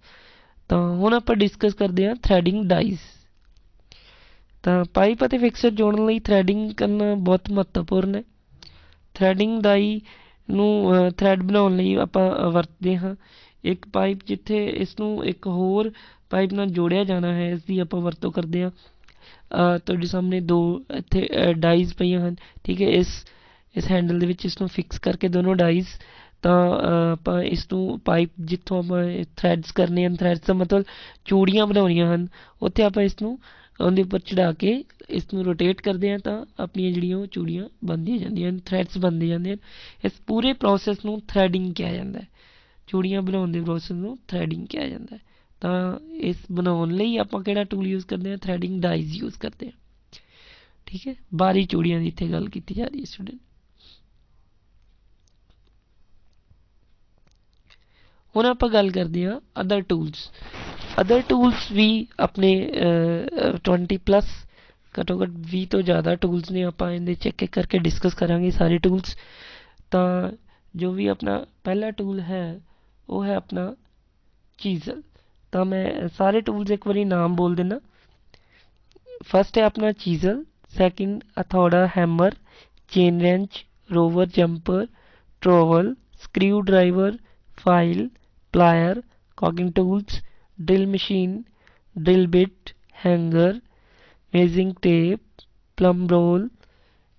S1: ਤਾਂ ਹੁਣ ਆਪਾਂ ਡਿਸਕਸ ਕਰਦੇ ਹਾਂ ਥ੍ਰੈਡਿੰਗ ਡਾਈਜ਼। ਤਾਂ ਪਾਈਪ ਅਤੇ ਫਿਕਸਰ ਜੋੜਨ ਲਈ ਥ੍ਰੈਡਿੰਗ ਕਰਨਾ ਬਹੁਤ ਮਹੱਤਵਪੂਰਨ ਹੈ। ਥ੍ਰੈਡਿੰਗ ਡਾਈ ਨੂੰ ਥ੍ਰੈਡ ਬਣਾਉਣ ਲਈ ਆਪਾਂ ਵਰਤਦੇ ਹਾਂ। ਇੱਕ ਪਾਈਪ ਜਿੱਥੇ ਇਸ ਨੂੰ ਇੱਕ ਹੋਰ ਪਾਈਪ ਨਾਲ ਜੋੜਿਆ ਜਾਣਾ ਹੈ, ਇਸ ਦੀ ਆਪਾਂ ਵਰਤੋਂ ਕਰਦੇ ਹਾਂ। ਤੁਹਾਡੇ ਸਾਹਮਣੇ ਦੋ ਇੱਥੇ ਡਾਈਜ਼ ਪਈਆਂ ਹਨ। ਠੀਕ ਹੈ, ਇਸ ਹੈਂਡਲ ਦੇ ਵਿੱਚ ਇਸ ਨੂੰ ਫਿਕਸ ਕਰਕੇ ਦੋਨੋਂ ਡਾਈਜ਼, ਤਾਂ ਆਪਾਂ ਇਸ ਨੂੰ ਪਾਈਪ ਜਿੱਥੋਂ ਆਪਾਂ ਥ੍ਰੈਡਸ ਕਰਨੇ ਹਨ, ਥ੍ਰੈਡਸ ਦਾ ਮਤਲਬ ਚੂੜੀਆਂ ਬਣਾਉਣੀਆਂ ਹਨ, ਉੱਥੇ ਆਪਾਂ ਇਸ ਨੂੰ ਉਹਦੇ ਉੱਪਰ ਚੜ੍ਹਾ ਕੇ ਇਸ ਨੂੰ ਰੋਟੇਟ ਕਰਦੇ ਹਾਂ ਤਾਂ ਆਪਣੀਆਂ ਜਿਹੜੀਆਂ ਉਹ ਚੂੜੀਆਂ ਬਣਦੀਆਂ ਜਾਂਦੀਆਂ ਹਨ, ਥ੍ਰੈਡਸ ਬਣਦੇ ਜਾਂਦੇ ਹਨ। ਇਸ ਪੂਰੇ ਪ੍ਰੋਸੈਸ ਨੂੰ ਥ੍ਰੈਡਿੰਗ ਕਿਹਾ ਜਾਂਦਾ ਹੈ। ਚੂੜੀਆਂ ਬਣਾਉਣ ਦੇ ਪ੍ਰੋਸੈਸ ਨੂੰ ਥ੍ਰੈਡਿੰਗ ਕਿਹਾ ਜਾਂਦਾ ਹੈ। ਤਾਂ ਇਸ ਬਣਾਉਣ ਲਈ ਆਪਾਂ ਕਿਹੜਾ ਟੂਲ ਯੂਜ਼ ਕਰਦੇ ਹਾਂ? ਥ੍ਰੈਡਿੰਗ ਡਾਈਜ਼ ਯੂਜ਼ ਕਰਦੇ ਹਾਂ। ਠੀਕ ਹੈ, ਬਾਹਰੀ ਚੂੜੀਆਂ ਦੀ ਇੱਥੇ ਗੱਲ ਕੀਤੀ ਜਾ ਰਹੀ ਹੈ ਸਟੂਡੈਂਟ। ਹੁਣ ਆਪਾਂ ਗੱਲ ਕਰਦੇ ਹਾਂ ਅਦਰ ਟੂਲਸ। ਅਦਰ ਟੂਲਸ ਵੀ ਆਪਣੇ 20+ ਘੱਟੋ ਘੱਟ 20 ਤੋਂ ਜ਼ਿਆਦਾ ਟੂਲਸ ਨੇ। ਆਪਾਂ ਇਹਦੇ 'ਚ ਇੱਕ ਇੱਕ ਕਰਕੇ ਡਿਸਕਸ ਕਰਾਂਗੇ ਸਾਰੇ ਟੂਲਸ। ਤਾਂ ਜੋ ਵੀ ਆਪਣਾ ਪਹਿਲਾ ਟੂਲ ਹੈ ਉਹ ਹੈ ਆਪਣਾ ਚੀਜ਼ਲ। ਤਾਂ ਮੈਂ ਸਾਰੇ ਟੂਲਸ ਇੱਕ ਵਾਰੀ ਨਾਮ ਬੋਲ ਦਿੰਦਾ। ਫਸਟ ਹੈ ਆਪਣਾ ਚੀਜ਼ਲ, ਸੈਕਿੰਡ ਹਥੌੜਾ, hammer, chain wrench, rover, jumper, trowel, screwdriver, file, plier, caulking tools, drill machine, drill bit, hanger, measuring tape, plumb roll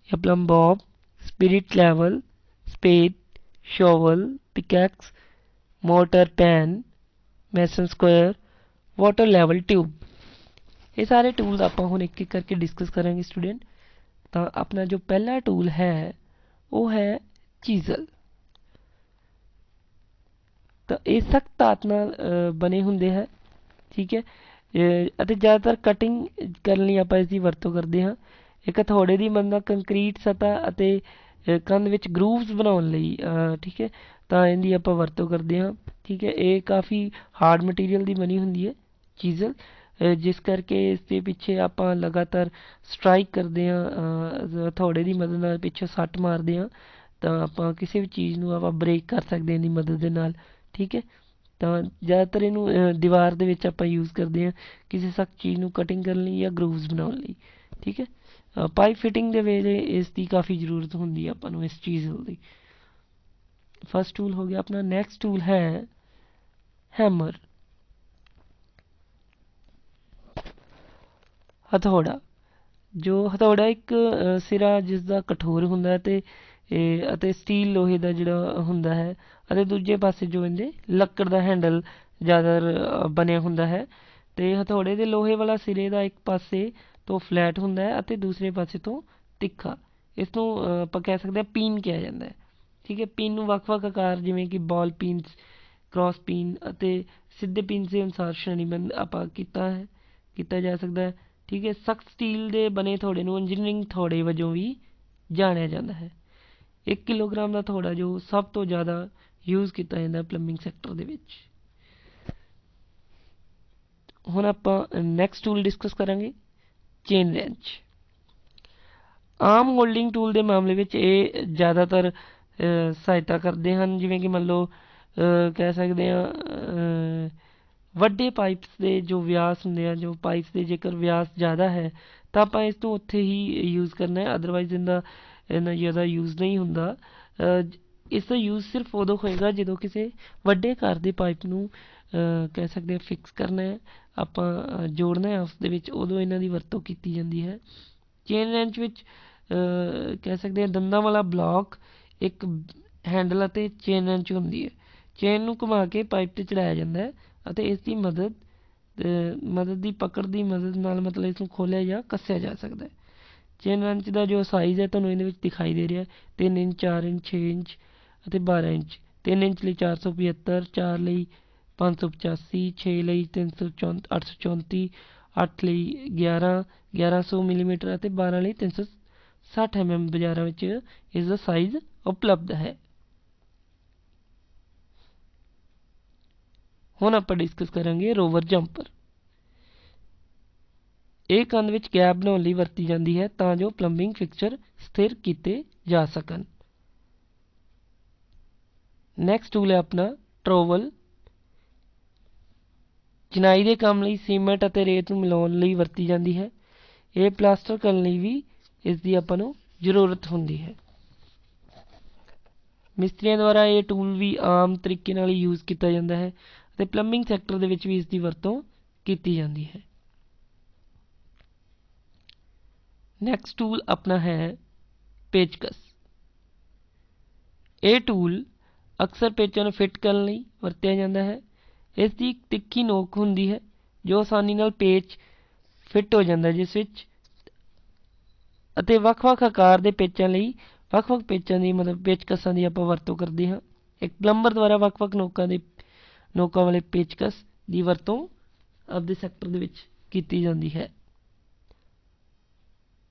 S1: या plumb bob, spirit level, spade, shovel, pickaxe, mortar pan, mason square, water level tube। ये सारे tools आप ਹੁਣ एक एक करके discuss करेंगे student. तो अपना जो पहला टूल है वो है चीजल। ਤਾਂ ਇਹ ਸਖਤ ਧਾਤ ਨਾਲ ਬਣੇ ਹੁੰਦੇ ਹੈ। ਠੀਕ ਹੈ, ਅਤੇ ਜ਼ਿਆਦਾਤਰ ਕਟਿੰਗ ਕਰਨ ਲਈ ਆਪਾਂ ਇਸ ਦੀ ਵਰਤੋਂ ਕਰਦੇ ਹਾਂ। ਇੱਕ ਹਥੌੜੇ ਦੀ ਮਦਦ ਨਾਲ ਕੰਕਰੀਟ ਸਤ੍ਹਾ ਅਤੇ ਕੰਧ ਵਿੱਚ ਗਰੂਵਸ ਬਣਾਉਣ ਲਈ ਠੀਕ ਹੈ, ਤਾਂ ਇਹਦੀ ਆਪਾਂ ਵਰਤੋਂ ਕਰਦੇ ਹਾਂ। ਠੀਕ ਹੈ, ਇਹ ਕਾਫੀ ਹਾਰਡ ਮਟੀਰੀਅਲ ਦੀ ਬਣੀ ਹੁੰਦੀ ਹੈ ਚੀਜ਼ਲ, ਜਿਸ ਕਰਕੇ ਇਸ ਦੇ ਪਿੱਛੇ ਆਪਾਂ ਲਗਾਤਾਰ ਸਟਰਾਈਕ ਕਰਦੇ ਹਾਂ, ਹਥੌੜੇ ਦੀ ਮਦਦ ਨਾਲ ਪਿੱਛੇ ਸੱਟ ਮਾਰਦੇ ਹਾਂ ਤਾਂ ਆਪਾਂ ਕਿਸੇ ਵੀ ਚੀਜ਼ ਨੂੰ ਆਪਾਂ ਬ੍ਰੇਕ ਕਰ ਸਕਦੇ ਹਾਂ ਇਹਦੀ ਮਦਦ ਦੇ ਨਾਲ। ਠੀਕ ਹੈ, ਤਾਂ ਜ਼ਿਆਦਾਤਰ ਇਹਨੂੰ ਦੀਵਾਰ ਦੇ ਵਿੱਚ ਆਪਾਂ ਯੂਜ਼ ਕਰਦੇ ਹਾਂ ਕਿਸੇ ਸਖਤ ਚੀਜ਼ ਨੂੰ ਕਟਿੰਗ ਕਰਨ ਲਈ ਜਾਂ ਗਰੂਵਸ ਬਣਾਉਣ ਲਈ। ਠੀਕ ਹੈ, ਪਾਈਪ ਫਿਟਿੰਗ ਦੇ ਵੇਲੇ ਇਸ ਦੀ ਕਾਫੀ ਜ਼ਰੂਰਤ ਹੁੰਦੀ ਹੈ ਆਪਾਂ ਨੂੰ ਇਸ ਚੀਜ਼ ਦੀ। ਫਸਟ ਟੂਲ ਹੋ ਗਿਆ ਆਪਣਾ। ਨੈਕਸਟ ਟੂਲ ਹੈ ਹੈਮਰ, ਹਥੌੜਾ। ਜੋ ਹਥੌੜਾ ਇੱਕ ਸਿਰਾ ਜਿਸ ਦਾ ਕਠੋਰ ਹੁੰਦਾ ਹੈ ਅਤੇ ਸਟੀਲ ਲੋਹੇ ਦਾ ਜਿਹੜਾ ਹੁੰਦਾ ਹੈ, ਅਤੇ ਦੂਜੇ ਪਾਸੇ ਜੋ ਇਹਦੇ ਲੱਕੜ ਦਾ ਹੈਂਡਲ ਜ਼ਿਆਦਾ ਬਣਿਆ ਹੁੰਦਾ ਹੈ। ਅਤੇ ਹਥੌੜੇ ਦੇ ਲੋਹੇ ਵਾਲਾ ਸਿਰੇ ਦਾ ਇੱਕ ਪਾਸੇ ਤੋਂ ਫਲੈਟ ਹੁੰਦਾ ਹੈ ਅਤੇ ਦੂਸਰੇ ਪਾਸੇ ਤੋਂ ਤਿੱਖਾ। ਇਸ ਨੂੰ ਆਪਾਂ ਕਹਿ ਸਕਦੇ ਹਾਂ ਪੀਨ ਕਿਹਾ ਜਾਂਦਾ ਹੈ। ਠੀਕ ਹੈ, ਪੀਨ ਨੂੰ ਵੱਖ ਵੱਖ ਆਕਾਰ ਜਿਵੇਂ ਕਿ ਬਾਲ ਪੀਨਸ, ਕ੍ਰਾਸ ਪੀਨ ਅਤੇ ਸਿੱਧੇ ਪੀਨਸ ਦੇ ਅਨੁਸਾਰ ਸ਼੍ਰੇਣੀਬੱਧ ਆਪਾਂ ਕੀਤਾ ਜਾ ਸਕਦਾ ਹੈ। ਠੀਕ ਹੈ, ਸਖਤ ਸਟੀਲ ਦੇ ਬਣੇ ਹਥੌੜੇ ਨੂੰ ਇੰਜੀਨੀਅਰਿੰਗ ਹਥੌੜੇ ਵਜੋਂ ਵੀ ਜਾਣਿਆ ਜਾਂਦਾ ਹੈ। 1 ਕਿਲੋਗ੍ਰਾਮ ਦਾ ਹਥੌੜਾ ਜੋ ਸਭ ਤੋਂ ਜ਼ਿਆਦਾ ਯੂਜ਼ ਕੀਤਾ ਜਾਂਦਾ ਪਲੰਬਿੰਗ ਸੈਕਟਰ ਦੇ ਵਿੱਚ। ਹੁਣ ਆਪਾਂ ਨੈਕਸਟ ਟੂਲ ਡਿਸਕਸ ਕਰਾਂਗੇ, ਚੇਨ ਰੈਂਚ। ਆਮ ਹੋਲਡਿੰਗ ਟੂਲ ਦੇ ਮਾਮਲੇ ਵਿੱਚ ਇਹ ਜ਼ਿਆਦਾਤਰ ਸਹਾਇਤਾ ਕਰਦੇ ਹਨ। ਜਿਵੇਂ ਕਿ ਮੰਨ ਲਓ ਕਹਿ ਸਕਦੇ ਹਾਂ ਵੱਡੇ ਪਾਈਪਸ ਦੇ ਜੋ ਵਿਆਸ ਹੁੰਦੇ ਆ, ਜੋ ਪਾਈਪਸ ਦੇ ਜੇਕਰ ਵਿਆਸ ਜ਼ਿਆਦਾ ਹੈ ਤਾਂ ਆਪਾਂ ਇਸ ਤੋਂ ਉੱਥੇ ਹੀ ਯੂਜ਼ ਕਰਨਾ ਹੈ, ਅਦਰਵਾਈਜ਼ ਇਹਦਾ ਇੰਨਾ ਜ਼ਿਆਦਾ ਯੂਜ਼ ਨਹੀਂ ਹੁੰਦਾ। ਇਸ ਦਾ ਯੂਜ਼ ਸਿਰਫ ਉਦੋਂ ਹੋਏਗਾ ਜਦੋਂ ਕਿਸੇ ਵੱਡੇ ਆਕਾਰ ਦੇ ਪਾਈਪ ਨੂੰ ਕਹਿ ਸਕਦੇ ਹਾਂ ਫਿਕਸ ਕਰਨਾ ਹੈ, ਆਪਾਂ ਜੋੜਨਾ ਹੈ ਉਸ ਦੇ ਵਿੱਚ, ਉਦੋਂ ਇਹਨਾਂ ਦੀ ਵਰਤੋਂ ਕੀਤੀ ਜਾਂਦੀ ਹੈ। ਚੇਨ ਰੈਂਚ ਵਿੱਚ ਕਹਿ ਸਕਦੇ ਹਾਂ ਦੰਦਾਂ ਵਾਲਾ ਬਲੋਕ ਇੱਕ हैंडल ਅਤੇ चेन रेंच ਹੁੰਦੀ है। चेन ਨੂੰ घुमा के पाइप ਤੇ ਚੜਾਇਆ ਜਾਂਦਾ है ਅਤੇ ਇਸ ਦੀ ਮਦਦ ਦੀ ਪਕੜ ਦੀ ਮਦਦ ਨਾਲ ਮਤਲਬ ਇਸ ਨੂੰ ਖੋਲ੍ਹਿਆ ਜਾਂ ਕੱਸਿਆ ਜਾ ਸਕਦਾ ਹੈ। ਚੇਨ ਰੰਚ ਦਾ ਜੋ ਸਾਈਜ਼ ਹੈ ਤੁਹਾਨੂੰ ਇਹਦੇ ਵਿੱਚ ਦਿਖਾਈ ਦੇ ਰਿਹਾ 3 ਇੰਚ 4 ਇੰਚ 6 ਇੰਚ ਅਤੇ 12 ਇੰਚ। 3 ਇੰਚ ਲਈ 475, 4 ਲਈ 585, 6 ਲਈ 834, 8 ਲਈ 1100 ਮਿਲੀਮੀਟਰ ਅਤੇ 12 ਲਈ 360 mm ਬਾਜ਼ਾਰਾਂ ਵਿੱਚ ਇਸ ਦਾ ਸਾਈਜ਼ ਉਪਲਬਧ ਹੈ। ਹੁਣ ਆਪਾਂ ਡਿਸਕਸ ਕਰਾਂਗੇ ਰੋਵਰ ਜੰਪਰ। ਇਹ ਕੰਧ ਵਿੱਚ ਗੈਪ ਬਣਾਉਣ ਲਈ ਵਰਤੀ ਜਾਂਦੀ ਹੈ ਤਾਂ ਜੋ ਪਲੰਬਿੰਗ ਫਿਕਸਚਰ ਸਥਿਰ ਕੀਤੇ ਜਾ ਸਕਣ। ਨੈਕਸਟ ਟੂਲ ਹੈ ਆਪਣਾ ਟਰੋਵਲ। ਚਿਣਾਈ ਦੇ ਕੰਮ ਲਈ ਸੀਮੈਂਟ ਅਤੇ ਰੇਤ ਨੂੰ ਮਿਲਾਉਣ ਲਈ ਵਰਤੀ ਜਾਂਦੀ ਹੈ। ਇਹ ਪਲਾਸਟਰ ਕਰਨ ਲਈ ਵੀ ਇਸ ਦੀ ਆਪਾਂ ਨੂੰ ਜ਼ਰੂਰਤ ਹੁੰਦੀ ਹੈ। ਮਿਸਤਰੀਆਂ ਦੁਆਰਾ ਇਹ ਟੂਲ ਵੀ ਆਮ ਤਰੀਕੇ ਨਾਲ ਯੂਜ਼ ਕੀਤਾ ਜਾਂਦਾ ਹੈ ਅਤੇ ਪਲੰਬਿੰਗ ਸੈਕਟਰ ਦੇ ਵਿੱਚ ਵੀ ਇਸ ਦੀ ਵਰਤੋਂ ਕੀਤੀ ਜਾਂਦੀ ਹੈ। ਨੈਕਸਟ ਟੂਲ ਆਪਣਾ ਹੈ ਪੇਚਕਸ। ਇਹ ਟੂਲ ਅਕਸਰ ਪੇਚਾਂ ਨੂੰ ਫਿੱਟ ਕਰਨ ਲਈ ਵਰਤਿਆ ਜਾਂਦਾ ਹੈ। ਇਸ ਦੀ ਇੱਕ ਤਿੱਖੀ ਨੋਕ ਹੁੰਦੀ ਹੈ ਜੋ ਆਸਾਨੀ ਨਾਲ ਪੇਚ ਫਿੱਟ ਹੋ ਜਾਂਦਾ ਜਿਸ ਵਿੱਚ ਅਤੇ ਵੱਖ-ਵੱਖ ਆਕਾਰ ਦੇ ਪੇਚਾਂ ਲਈ ਵੱਖ-ਵੱਖ ਪੇਚਾਂ ਦੀ ਮਤਲਬ ਪੇਚਕਸਾਂ ਦੀ ਆਪਾਂ ਵਰਤੋਂ ਕਰਦੇ ਹਾਂ। ਇੱਕ ਪਲੰਬਰ ਦੁਆਰਾ ਵੱਖ-ਵੱਖ ਨੋਕਾਂ ਵਾਲੇ ਪੇਚਕਸ ਦੀ ਵਰਤੋਂ ਆਪਦੇ ਸੈਕਟਰ ਦੇ ਵਿੱਚ ਕੀਤੀ ਜਾਂਦੀ ਹੈ।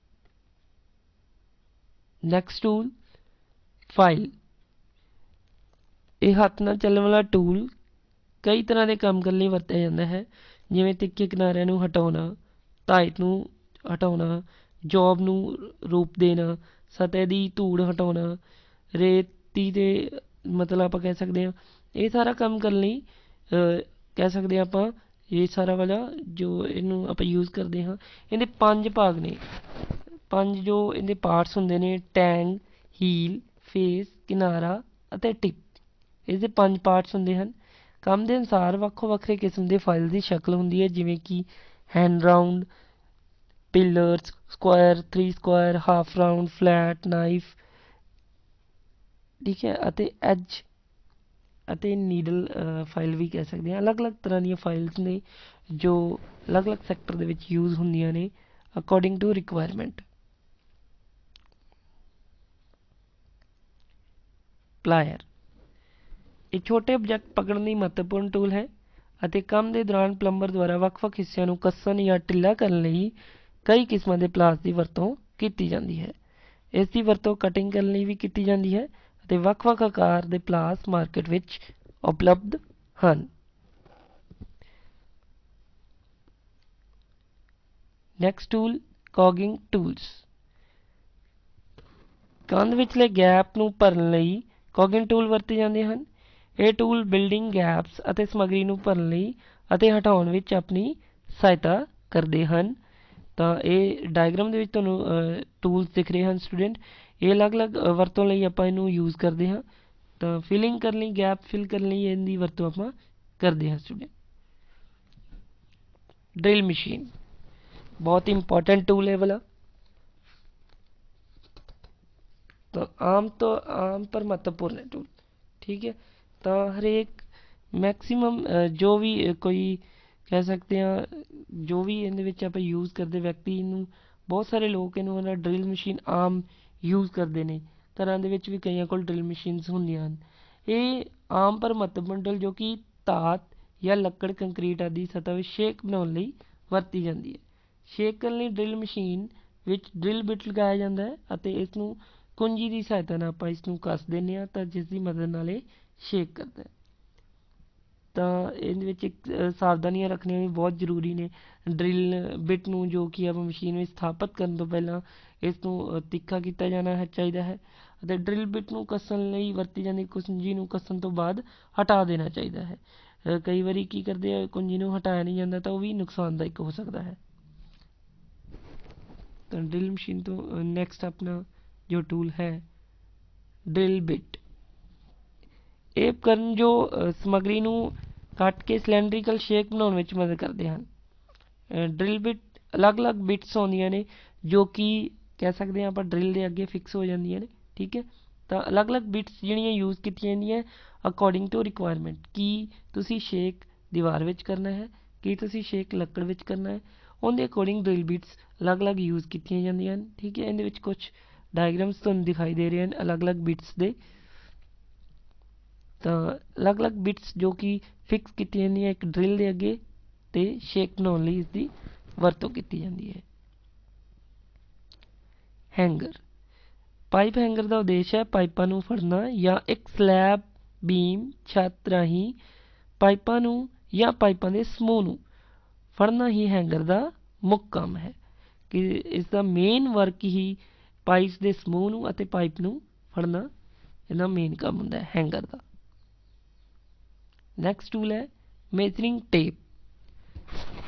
S1: Next tool file. ਇਹ ਹੱਥ ਨਾਲ ਚੱਲਣ ਵਾਲਾ ਟੂਲ ਕਈ ਤਰ੍ਹਾਂ ਦੇ ਕੰਮ ਕਰਨ ਲਈ ਵਰਤਿਆ ਜਾਂਦਾ ਹੈ ਜਿਵੇਂ ਤਿੱਖੇ ਕਿਨਾਰਿਆਂ ਨੂੰ ਹਟਾਉਣਾ, ਧਾਇਤ ਨੂੰ ਹਟਾਉਣਾ, ਜੋਬ ਨੂੰ ਰੂਪ ਦੇਣਾ, ਸਤਹ ਦੀ ਧੂੜ ਹਟਾਉਣਾ, ਰੇਤੀ ਦੇ ਮਤਲਬ ਆਪਾਂ ਕਹਿ ਸਕਦੇ ਹਾਂ ਇਹ ਸਾਰਾ ਕੰਮ ਕਰਨ ਲਈ ਕਹਿ ਸਕਦੇ ਹਾਂ ਆਪਾਂ ਇਹ ਸਾਰਾ ਵਾਲਾ ਜੋ ਇਹਨੂੰ ਆਪਾਂ ਯੂਜ਼ ਕਰਦੇ ਹਾਂ। ਇਹਦੇ 5 ਭਾਗ ਨੇ, 5 ਜੋ ਇਹਦੇ ਪਾਰਟਸ ਹੁੰਦੇ ਨੇ ਟੈਂਗ, ਹੀਲ, ਫੇਸ, ਕਿਨਾਰਾ ਅਤੇ ਟਿਪ। ਇਸਦੇ 5 ਪਾਰਟਸ ਹੁੰਦੇ ਹਨ। ਕੰਮ ਦੇ ਅਨੁਸਾਰ ਵੱਖੋ ਵੱਖਰੇ ਕਿਸਮ ਦੇ ਫਾਈਲ ਦੀ ਸ਼ਕਲ ਹੁੰਦੀ ਹੈ ਜਿਵੇਂ ਕਿ hand round, pillars, Square, 3 Square, half round, flat, knife, ਠੀਕ ਹੈ, ਅਤੇ ਐਜ ਅਤੇ ਨੀਡਲ ਫਾਈਲ ਵੀ ਕਹਿ ਸਕਦੇ ਹਾਂ। ਅਲੱਗ ਅਲੱਗ ਤਰ੍ਹਾਂ ਦੀਆਂ ਫਾਈਲਸ ਨੇ ਜੋ ਅਲੱਗ ਅਲੱਗ ਸੈਕਟਰ ਦੇ ਵਿੱਚ ਯੂਜ਼ ਹੁੰਦੀਆਂ ਨੇ ਅਕੋਰਡਿੰਗ ਟੂ ਰਿਕੁਆਇਰਮੈਂਟ। ਪਲਾਇਰ। ਇਹ ਛੋਟੇ ਆਬਜੈਕਟ ਪਕੜਨ ਦੀ ਮਹੱਤਵਪੂਰਨ ਟੂਲ ਹੈ ਅਤੇ ਕੰਮ ਦੇ ਦੌਰਾਨ ਪਲੰਬਰ ਦੁਆਰਾ ਵੱਖ-ਵੱਖ ਹਿੱਸਿਆਂ ਨੂੰ ਕੱਸਣ ਜਾਂ ਢਿੱਲਾ ਕਰਨ ਲਈ ਕਈ ਕਿਸਮਾਂ ਦੇ ਪਲਾਸ ਦੀ ਵਰਤੋਂ ਕੀਤੀ ਜਾਂਦੀ ਹੈ। ਇਸ ਦੀ ਵਰਤੋਂ ਕਟਿੰਗ ਕਰਨ ਲਈ ਵੀ ਕੀਤੀ ਜਾਂਦੀ ਹੈ ਅਤੇ ਵੱਖ-ਵੱਖ ਆਕਾਰ ਦੇ ਪਲਾਸ ਮਾਰਕੀਟ ਵਿੱਚ ਉਪਲਬਧ ਹਨ। Next tool caulking tools. ਕੰਧ ਵਿਚਲੇ ਗੈਪ ਨੂੰ ਭਰਨ ਲਈ ਕੌਗਿੰਗ ਟੂਲ ਵਰਤੇ ਜਾਂਦੇ ਹਨ। ਇਹ ਟੂਲ ਬਿਲਡਿੰਗ ਗੈਪਸ ਅਤੇ ਸਮੱਗਰੀ ਨੂੰ ਭਰਨ ਲਈ ਅਤੇ ਹਟਾਉਣ ਵਿੱਚ ਆਪਣੀ ਸਹਾਇਤਾ ਕਰਦੇ ਹਨ। ਤਾਂ ਇਹ ਡਾਇਗਰਾਮ ਦੇ ਵਿੱਚ ਤੁਹਾਨੂੰ ਟੂਲਸ ਦਿਖ ਰਹੇ ਹਨ ਸਟੂਡੈਂਟ। ਇਹ ਅਲੱਗ-ਅਲੱਗ ਵਰਤੋਂ ਲਈ ਆਪਾਂ ਇਹਨੂੰ ਯੂਜ਼ ਕਰਦੇ ਹਾਂ। ਤਾਂ ਫਿਲਿੰਗ ਕਰਨ ਲਈ, ਗੈਪ ਫਿਲ ਕਰਨ ਲਈ ਇਹਦੀ ਵਰਤੋਂ ਆਪਾਂ ਕਰਦੇ ਹਾਂ ਸਟੂਡੈਂਟ। ਡਰਿਲ ਮਸ਼ੀਨ ਬਹੁਤ ਇੰਪੋਰਟੈਂਟ ਟੂਲ ਹੈ ਵਾਲਾ। ਤਾਂ ਆਮ ਪਰ ਮਹੱਤਵਪੂਰਨ ਹੈ ਟੂਲ, ਠੀਕ ਹੈ। ਤਾਂ ਹਰੇਕ ਮੈਕਸੀਮਮ ਜੋ ਵੀ ਕੋਈ ਕਹਿ ਸਕਦੇ ਹਾਂ ਜੋ ਵੀ ਇਹਦੇ ਵਿੱਚ ਆਪਾਂ ਯੂਜ਼ ਕਰਦੇ ਵਿਅਕਤੀ ਨੂੰ ਬਹੁਤ ਸਾਰੇ ਲੋਕ ਇਹਨੂੰ ਡਰਿਲ ਮਸ਼ੀਨ ਆਮ ਯੂਜ਼ ਕਰਦੇ ਨੇ। ਘਰਾਂ ਦੇ ਵਿੱਚ ਵੀ ਕਈਆਂ ਕੋਲ ਡਰਿਲ ਮਸ਼ੀਨਸ ਹੁੰਦੀਆਂ ਹਨ। ਇਹ ਆਮ ਪਰ ਮਹੱਤਵਪੂਰਨ ਟੂਲ ਜੋ ਕਿ ਧਾਤ ਜਾਂ ਲੱਕੜ, ਕੰਕਰੀਟ ਆਦਿ ਸਤ੍ਹਾ ਵਿੱਚ ਛੇਕ ਬਣਾਉਣ ਲਈ ਵਰਤੀ ਜਾਂਦੀ ਹੈ। ਛੇਕ ਕਰਨ ਲਈ ਡਰਿਲ ਮਸ਼ੀਨ ਵਿੱਚ ਡਰਿਲ ਬਿਟ ਲਗਾਇਆ ਜਾਂਦਾ ਹੈ ਅਤੇ ਇਸ ਨੂੰ ਕੁੰਜੀ ਦੀ ਸਹਾਇਤਾ ਨਾਲ ਆਪਾਂ ਇਸ ਨੂੰ ਕੱਸ ਦਿੰਦੇ ਹਾਂ ਤਾਂ ਜਿਸ ਦੀ ਮਦਦ ਨਾਲ ਇਹ ਛੇਕ ਕਰਦਾ ਹੈ। ਤਾਂ ਇਹਦੇ ਵਿੱਚ ਇੱਕ ਸਾਵਧਾਨੀਆਂ ਰੱਖਣੀਆਂ ਵੀ ਬਹੁਤ ਜ਼ਰੂਰੀ ਨੇ। ਡਰਿਲ ਬਿਟ ਨੂੰ ਜੋ ਕਿ ਆਪਾਂ ਮਸ਼ੀਨ ਵਿੱਚ ਸਥਾਪਿਤ ਕਰਨ ਤੋਂ ਪਹਿਲਾਂ ਇਸ ਨੂੰ ਤਿੱਖਾ ਕੀਤਾ ਜਾਣਾ ਚਾਹੀਦਾ ਹੈ ਅਤੇ ਡਰਿਲ ਬਿਟ ਨੂੰ ਕੱਸਣ ਲਈ ਵਰਤੀ ਜਾਂਦੀ ਕੁੰਜੀ ਨੂੰ ਕੱਸਣ ਤੋਂ ਬਾਅਦ ਹਟਾ ਦੇਣਾ ਚਾਹੀਦਾ ਹੈ। ਕਈ ਵਾਰੀ ਕੀ ਕਰਦੇ ਆ ਕੁੰਜੀ ਨੂੰ ਹਟਾਇਆ ਨਹੀਂ ਜਾਂਦਾ ਤਾਂ ਉਹ ਵੀ ਨੁਕਸਾਨਦਾਇਕ ਹੋ ਸਕਦਾ ਹੈ। ਤਾਂ ਡਰਿਲ ਮਸ਼ੀਨ ਤੋਂ ਨੈਕਸਟ ਆਪਣਾ ਜੋ ਟੂਲ ਹੈ ਡਰਿਲ ਬਿਟ। ਇਹ ਉਪਕਰਨ ਜੋ ਸਮੱਗਰੀ ਨੂੰ ਕੱਟ ਕੇ ਸਿਲੈਂਡਰੀਕਲ ਸ਼ੇਪ ਬਣਾਉਣ ਵਿੱਚ ਮਦਦ ਕਰਦੇ ਹਨ। ਡਰਿਲ ਬਿਟ ਅਲੱਗ-ਅਲੱਗ ਬਿਟਸ ਆਉਂਦੀਆਂ ਨੇ ਜੋ ਕਿ ਕਹਿ ਸਕਦੇ ਹਾਂ ਆਪਾਂ ਡਰਿਲ ਦੇ ਅੱਗੇ ਫਿਕਸ ਹੋ ਜਾਂਦੀਆਂ ਨੇ, ਠੀਕ ਹੈ। ਤਾਂ ਅਲੱਗ-ਅਲੱਗ ਬਿਟਸ ਜਿਹੜੀਆਂ ਯੂਜ਼ ਕੀਤੀਆਂ ਜਾਂਦੀਆਂ ਅਕੋਰਡਿੰਗ ਟੂ ਰਿਕੁਆਇਰਮੈਂਟ। ਕੀ ਤੁਸੀਂ ਸ਼ੇਕ ਦੀਵਾਰ ਵਿੱਚ ਕਰਨਾ ਹੈ, ਕੀ ਤੁਸੀਂ ਸ਼ੇਕ ਲੱਕੜ ਵਿੱਚ ਕਰਨਾ ਹੈ, ਉਹਦੇ ਅਕੋਰਡਿੰਗ ਡਰਿਲ ਬਿਟਸ ਅਲੱਗ-ਅਲੱਗ ਯੂਜ਼ ਕੀਤੀਆਂ ਜਾਂਦੀਆਂ ਹਨ। ਠੀਕ ਹੈ, ਇਹਦੇ ਵਿੱਚ ਕੁਛ ਡਾਇਗਰਾਮਸ ਤੁਹਾਨੂੰ ਦਿਖਾਈ ਦੇ ਰਹੇ ਹਨ ਅਲੱਗ-ਅਲੱਗ ਬਿਟਸ ਦੇ। ਤਾਂ ਅਲੱਗ-ਅਲੱਗ ਬਿਟਸ ਜੋ ਕਿ ਫਿਕਸ ਕੀਤੀਆਂ ਜਾਂਦੀਆਂ ਇੱਕ ਡਰਿਲ ਦੇ ਅੱਗੇ ਤੇ ਸ਼ੇਕ ਬਣਾਉਣ ਲਈ ਇਸ ਦੀ ਵਰਤੋਂ ਕੀਤੀ ਜਾਂਦੀ ਹੈ। ਹੈਂਗਰ। ਪਾਈਪ ਹੈਂਗਰ ਦਾ ਉਦੇਸ਼ ਹੈ ਪਾਈਪਾਂ ਨੂੰ ਫੜਨਾ ਜਾਂ ਇੱਕ ਸਲੈਬ, ਬੀਮ, ਛੱਤ ਰਾਹੀਂ ਪਾਈਪਾਂ ਨੂੰ ਜਾਂ ਪਾਈਪਾਂ ਦੇ ਸਮੂਹ ਨੂੰ ਫੜਨਾ ਹੀ ਹੈਂਗਰ ਦਾ ਮੁੱਖ ਕੰਮ ਹੈ। ਕਿ ਇਸ ਦਾ ਮੇਨ ਵਰਕ ਹੀ ਪਾਈਪਸ ਦੇ ਸਮੂਹ ਨੂੰ ਅਤੇ ਪਾਈਪ ਨੂੰ ਫੜਨਾ ਇਹਦਾ ਮੇਨ ਕੰਮ ਹੁੰਦਾ ਹੈ ਹੈਂਗਰ ਦਾ। ਨੈਕਸਟ ਟੂਲ ਹੈ ਮੇਜਰਿੰਗ ਟੇਪ।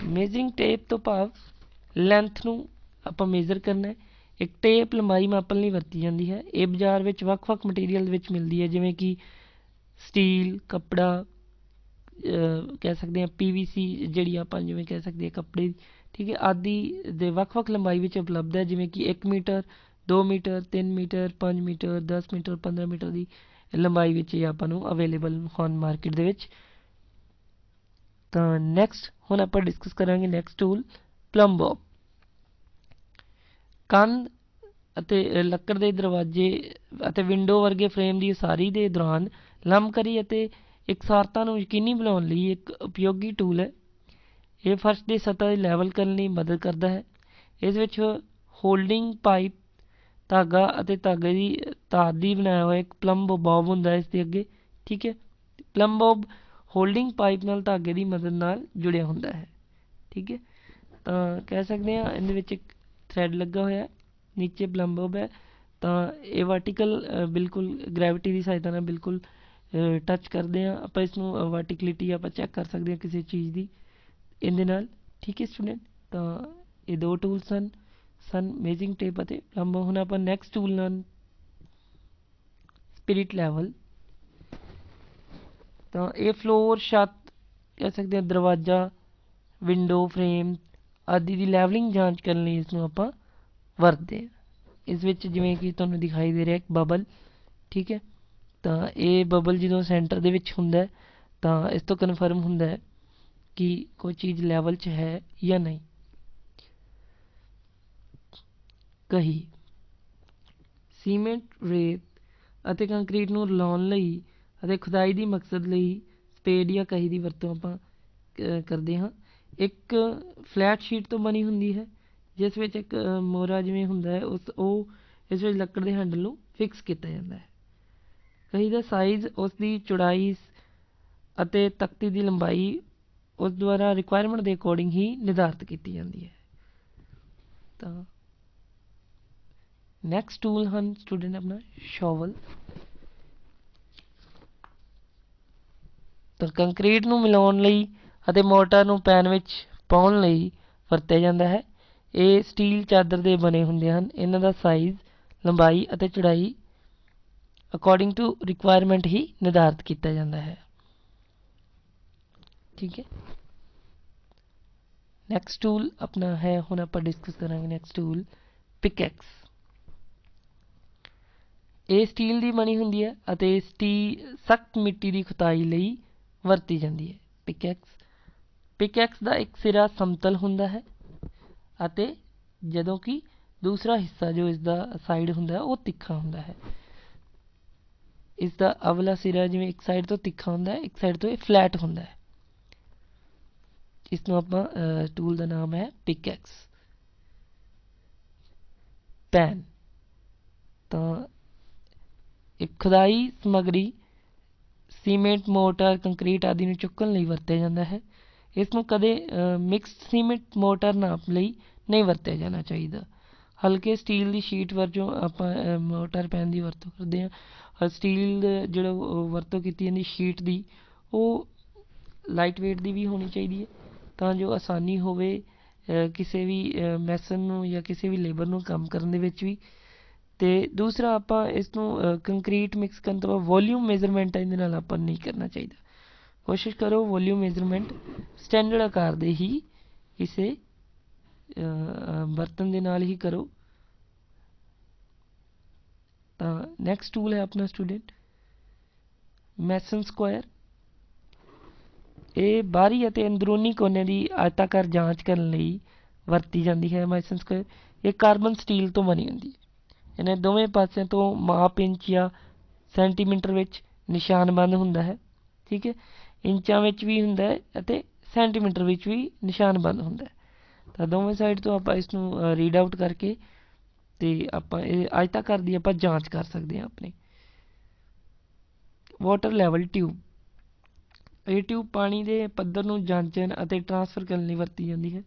S1: ਮੇਜਰਿੰਗ ਟੇਪ ਤੋਂ ਭਾਵ ਲੈਂਥ ਨੂੰ ਆਪਾਂ ਮੇਜ਼ਰ ਕਰਨਾ ਹੈ। ਇੱਕ ਟੇਪ ਲੰਬਾਈ ਮਾਪਣ ਲਈ ਵਰਤੀ ਜਾਂਦੀ ਹੈ। ਇਹ ਬਾਜ਼ਾਰ ਵਿੱਚ ਵੱਖ-ਵੱਖ ਮਟੀਰੀਅਲ ਵਿੱਚ ਮਿਲਦੀ ਹੈ, ਜਿਵੇਂ ਕਿ ਸਟੀਲ, ਕੱਪੜਾ, ਕਹਿ ਸਕਦੇ ਹਾਂ PVC ਜਿਹੜੀ ਆਪਾਂ ਜਿਵੇਂ ਕਹਿ ਸਕਦੇ ਹਾਂ ਕੱਪੜੇ ਦੀ, ਠੀਕ ਹੈ, ਆਦਿ ਦੇ ਵੱਖ-ਵੱਖ ਲੰਬਾਈ ਵਿੱਚ ਉਪਲਬਧ ਹੈ, ਜਿਵੇਂ ਕਿ 1 metre, 2 metre, 3 metre, 5 metre, 10 metre, 15 metre ਦੀ ਲੰਬਾਈ ਵਿੱਚ ਇਹ ਆਪਾਂ ਨੂੰ ਅਵੇਲੇਬਲ ਹਨ ਮਾਰਕੀਟ ਦੇ ਵਿੱਚ। ਤਾਂ ਨੈਕਸਟ ਹੁਣ ਆਪਾਂ ਡਿਸਕਸ ਕਰਾਂਗੇ ਨੈਕਸਟ ਟੂਲ ਪਲੰਬ ਬੋਬ। ਕੰਧ ਅਤੇ ਲੱਕੜ ਦੇ ਦਰਵਾਜ਼ੇ ਅਤੇ ਵਿੰਡੋ ਵਰਗੇ ਫਰੇਮ ਦੀ ਉਸਾਰੀ ਦੇ ਦੌਰਾਨ ਲੰਬਕਾਰੀ ਅਤੇ ਇਕਸਾਰਤਾ ਨੂੰ ਯਕੀਨੀ ਬਣਾਉਣ ਲਈ ਇੱਕ ਉਪਯੋਗੀ ਟੂਲ ਹੈ। ਇਹ ਫਰਸ਼ ਦੀ ਸਤ੍ਹਾ ਲੈਵਲ ਕਰਨ ਲਈ ਮਦਦ ਕਰਦਾ ਹੈ। ਇਸ ਵਿੱਚ ਹੋਲਡਿੰਗ ਪਾਈਪ, ਧਾਗਾ ਅਤੇ ਧਾਗੇ ਦੀ ਧਾਤ ਦੀ ਬਣਾਇਆ ਹੋਇਆ ਇੱਕ ਪਲੰਬ ਬੋਬ ਹੁੰਦਾ ਹੈ ਇਸ ਦੇ ਅੱਗੇ। ਠੀਕ ਹੈ, ਪਲੰਬ ਬੋਬ ਹੋਲਡਿੰਗ ਪਾਈਪ ਨਾਲ ਧਾਗੇ ਦੀ ਮਦਦ ਨਾਲ ਜੁੜਿਆ ਹੁੰਦਾ ਹੈ। ਠੀਕ ਹੈ, ਤਾਂ ਕਹਿ ਸਕਦੇ ਹਾਂ ਇਹਦੇ ਵਿੱਚ ਇੱਕ ਥਰੈਡ ਲੱਗਾ ਹੋਇਆ, ਨੀਚੇ ਪਲੰਬ ਬੋਬ ਹੈ। ਤਾਂ ਇਹ ਵਰਟੀਕਲ ਬਿਲਕੁਲ ਗ੍ਰੈਵਿਟੀ ਦੀ ਸਹਾਇਤਾ ਨਾਲ ਬਿਲਕੁਲ ਟੱਚ ਕਰਦੇ ਹਾਂ ਆਪਾਂ ਇਸਨੂੰ, ਵਰਟੀਕਲਿਟੀ ਆਪਾਂ ਚੈੱਕ ਕਰ ਸਕਦੇ ਹਾਂ ਕਿਸੇ ਚੀਜ਼ ਦੀ ਇਹਦੇ ਨਾਲ। ਠੀਕ ਹੈ ਸਟੂਡੈਂਟ, ਤਾਂ ਇਹ ਦੋ ਟੂਲਸ ਸਨ ਮੇਜਰਿੰਗ ਟੇਪ ਅਤੇ ਪਲੰਬ ਬੋਬ। ਹੁਣ ਆਪਾਂ ਨੈਕਸਟ ਟੂਲ ਨਾਲ ਸਪਿਰਿਟ ਲੈਵਲ। ਤਾਂ ਇਹ ਫਲੋਰ, ਛੱਤ, ਕਹਿ ਸਕਦੇ ਹਾਂ ਦਰਵਾਜ਼ਾ, ਵਿੰਡੋ ਫਰੇਮ ਆਦਿ ਦੀ ਲੈਵਲਿੰਗ ਜਾਂਚ ਕਰਨ ਲਈ ਇਸ ਨੂੰ ਆਪਾਂ ਵਰਤਦੇ ਹਾਂ। ਇਸ ਵਿੱਚ ਜਿਵੇਂ ਕਿ ਤੁਹਾਨੂੰ ਦਿਖਾਈ ਦੇ ਰਿਹਾ ਇੱਕ ਬਬਲ। ਠੀਕ ਹੈ, ਤਾਂ ਇਹ ਬਬਲ ਜਦੋਂ ਸੈਂਟਰ ਦੇ ਵਿੱਚ ਹੁੰਦਾ ਤਾਂ ਇਸ ਤੋਂ ਕਨਫਰਮ ਹੁੰਦਾ ਹੈ ਕਿ ਕੋਈ ਚੀਜ਼ ਲੈਵਲ 'ਚ ਹੈ ਜਾਂ ਨਹੀਂ। ਕਹੀ। ਸੀਮੈਂਟ, ਰੇਤ ਅਤੇ ਕੰਕਰੀਟ ਨੂੰ ਰਲਾਉਣ ਲਈ ਅਤੇ ਖੁਦਾਈ ਦੀ ਮਕਸਦ ਲਈ ਸਪੇਡ ਜਾਂ ਕਹੀ ਦੀ ਵਰਤੋਂ ਆਪਾਂ ਕਰਦੇ ਹਾਂ। ਇੱਕ ਫਲੈਟ ਸ਼ੀਟ ਤੋਂ ਬਣੀ ਹੁੰਦੀ ਹੈ ਜਿਸ ਵਿੱਚ ਇੱਕ ਮੋਰਾ ਜਿਵੇਂ ਹੁੰਦਾ ਹੈ ਉਹ ਇਸ ਵਿੱਚ ਲੱਕੜ ਦੇ ਹੈਂਡਲ ਨੂੰ ਫਿਕਸ ਕੀਤਾ ਜਾਂਦਾ ਹੈ। ਕਹੀ ਦਾ ਸਾਈਜ਼ ਉਸ ਦੀ ਚੌੜਾਈ ਅਤੇ ਤਖਤੀ ਦੀ ਲੰਬਾਈ ਉਸ ਦੁਆਰਾ ਰਿਕੁਆਇਰਮੈਂਟ ਦੇ ਅਕੋਰਡਿੰਗ ਹੀ ਨਿਰਧਾਰਿਤ ਕੀਤੀ ਜਾਂਦੀ ਹੈ। ਤਾਂ ਨੈਕਸਟ ਟੂਲ ਹਨ ਸਟੂਡੈਂਟ ਆਪਣਾ ਸ਼ੋਵਲ। ਤਾਂ ਕੰਕਰੀਟ ਨੂੰ ਮਿਲਾਉਣ ਲਈ ਅਤੇ ਮੋਟਰ ਨੂੰ ਪੈਨ ਵਿੱਚ ਪਾਉਣ ਲਈ ਵਰਤਿਆ ਜਾਂਦਾ ਹੈ। ਇਹ ਸਟੀਲ ਚਾਦਰ ਦੇ ਬਣੇ ਹੁੰਦੇ ਹਨ। ਇਹਨਾਂ ਦਾ ਸਾਈਜ਼, ਲੰਬਾਈ ਅਤੇ ਚੌੜਾਈ ਅਕੋਰਡਿੰਗ ਟੂ ਰਿਕੁਆਇਰਮੈਂਟ ਹੀ ਨਿਰਧਾਰਿਤ ਕੀਤਾ ਜਾਂਦਾ ਹੈ। ਠੀਕ ਹੈ, ਨੈਕਸਟ ਟੂਲ ਆਪਣਾ ਹੈ, ਹੁਣ ਆਪਾਂ ਡਿਸਕਸ ਕਰਾਂਗੇ ਨੈਕਸਟ ਟੂਲ ਪਿਕੈਕਸ। ਇਹ ਸਟੀਲ ਦੀ ਬਣੀ ਹੁੰਦੀ ਹੈ ਅਤੇ ਸਖਤ ਮਿੱਟੀ ਦੀ ਖੁਦਾਈ ਲਈ ਵਰਤੀ ਜਾਂਦੀ ਹੈ। ਪਿਕੈਕਸ ਦਾ ਇੱਕ ਸਿਰਾ ਸਮਤਲ ਹੁੰਦਾ ਹੈ ਅਤੇ ਜਦੋਂ ਕਿ ਦੂਸਰਾ ਹਿੱਸਾ ਜੋ ਇਸਦਾ ਸਾਈਡ ਹੁੰਦਾ ਉਹ ਤਿੱਖਾ ਹੁੰਦਾ ਹੈ। ਇਸ ਦਾ ਅਗਲਾ ਸਿਰਾ ਜਿਵੇਂ ਇੱਕ ਸਾਈਡ ਤੋਂ ਤਿੱਖਾ ਹੁੰਦਾ ਹੈ, ਇੱਕ ਸਾਈਡ ਤੋਂ ਇਹ ਫਲੈਟ ਹੁੰਦਾ ਹੈ। ਇਸ ਨੂੰ ਆਪਾਂ ਟੂਲ ਦਾ ਨਾਮ ਹੈ ਪਿਕੈਕਸ। ਪੈਨ। ਤਾਂ ਇੱਕ ਖੁਦਾਈ ਸਮੱਗਰੀ ਸੀਮੈਂਟ, ਮੋਟਰ, ਕੰਕਰੀਟ ਆਦਿ ਨੂੰ ਚੁੱਕਣ ਲਈ ਵਰਤਿਆ ਜਾਂਦਾ ਹੈ। ਇਸ ਨੂੰ ਕਦੇ ਮਿਕਸਡ ਸੀਮੈਂਟ ਮੋਟਰ ਨਾਪ ਲਈ ਨਹੀਂ ਵਰਤਿਆ ਜਾਣਾ ਚਾਹੀਦਾ। ਹਲਕੇ ਸਟੀਲ ਦੀ ਸ਼ੀਟ ਵਜੋਂ ਆਪਾਂ ਮੋਟਰ ਪੈਨ ਦੀ ਵਰਤੋਂ ਕਰਦੇ ਹਾਂ। ਸਟੀਲ ਜਿਹੜਾ ਵਰਤੋਂ ਕੀਤੀ ਜਾਂਦੀ ਸ਼ੀਟ ਦੀ ਉਹ ਲਾਈਟ ਵੇਟ ਦੀ ਵੀ ਹੋਣੀ ਚਾਹੀਦੀ ਹੈ ਤਾਂ ਜੋ ਆਸਾਨੀ ਹੋਵੇ ਕਿਸੇ ਵੀ ਮੈਸਨ ਨੂੰ ਜਾਂ ਕਿਸੇ ਵੀ ਲੇਬਰ ਨੂੰ ਕੰਮ ਕਰਨ ਦੇ ਵਿੱਚ ਵੀ। ਅਤੇ ਦੂਸਰਾ ਆਪਾਂ ਇਸ ਨੂੰ ਕੰਕਰੀਟ ਮਿਕਸ ਕਰਨ ਤੋਂ ਬਾਅਦ ਵੋਲਿਊਮ ਮੇਜ਼ਰਮੈਂਟ ਇਹਦੇ ਨਾਲ ਆਪਾਂ ਨਹੀਂ ਕਰਨਾ ਚਾਹੀਦਾ। ਕੋਸ਼ਿਸ਼ ਕਰੋ ਵੋਲਿਊਮ ਮੇਜ਼ਰਮੈਂਟ ਸਟੈਂਡਰਡ ਆਕਾਰ ਦੇ ਹੀ ਕਿਸੇ ਬਰਤਨ ਦੇ ਨਾਲ ਹੀ ਕਰੋ। ਤਾਂ ਨੈਕਸਟ ਟੂਲ ਹੈ ਆਪਣਾ ਸਟੂਡੈਂਟ ਮੈਸਨ ਸਕੁਆਇਰ। ਇਹ ਬਾਹਰੀ ਅਤੇ ਅੰਦਰੂਨੀ ਕੋਨੇ ਦੀ ਆਇਤਾਕਾਰ ਜਾਂਚ ਕਰਨ ਲਈ ਵਰਤੀ ਜਾਂਦੀ ਹੈ। ਮੈਸਨ ਸਕੁਆਇਰ ਇਹ ਕਾਰਬਨ ਸਟੀਲ ਤੋਂ ਬਣੀ ਹੁੰਦੀ ਹੈ। ਇਹਨਾਂ ਦੋਵੇਂ ਪਾਸਿਆਂ ਤੋਂ ਮਾਪ ਇੰਚ ਜਾਂ ਸੈਂਟੀਮੀਟਰ ਵਿੱਚ ਨਿਸ਼ਾਨਬੰਦ ਹੁੰਦਾ ਹੈ। ਠੀਕ ਹੈ, ਇੰਚਾਂ ਵਿੱਚ ਵੀ ਹੁੰਦਾ ਹੈ ਅਤੇ ਸੈਂਟੀਮੀਟਰ ਵਿੱਚ ਵੀ ਨਿਸ਼ਾਨਬੰਦ ਹੁੰਦਾ ਹੈ। ਤਾਂ ਦੋਵੇਂ ਸਾਈਡ ਤੋਂ ਆਪਾਂ ਇਸ ਨੂੰ ਰੀਡ ਆਊਟ ਕਰਕੇ ਤੇ ਆਪਾਂ ਇਹ ਆਇਤਾਕਾਰ ਦੀ ਆਪਾਂ ਜਾਂਚ ਕਰ ਸਕਦੇ ਹਾਂ ਆਪਣੇ। ਵਾਟਰ ਲੈਵਲ ਟਿਊਬ ਇਹ ਟਿਊਬ ਪਾਣੀ ਦੇ ਪੱਧਰ ਨੂੰ ਜਾਂਚਣ ਅਤੇ ਟਰਾਂਸਫਰ ਕਰਨ ਲਈ ਵਰਤੀ ਜਾਂਦੀ ਹੈ।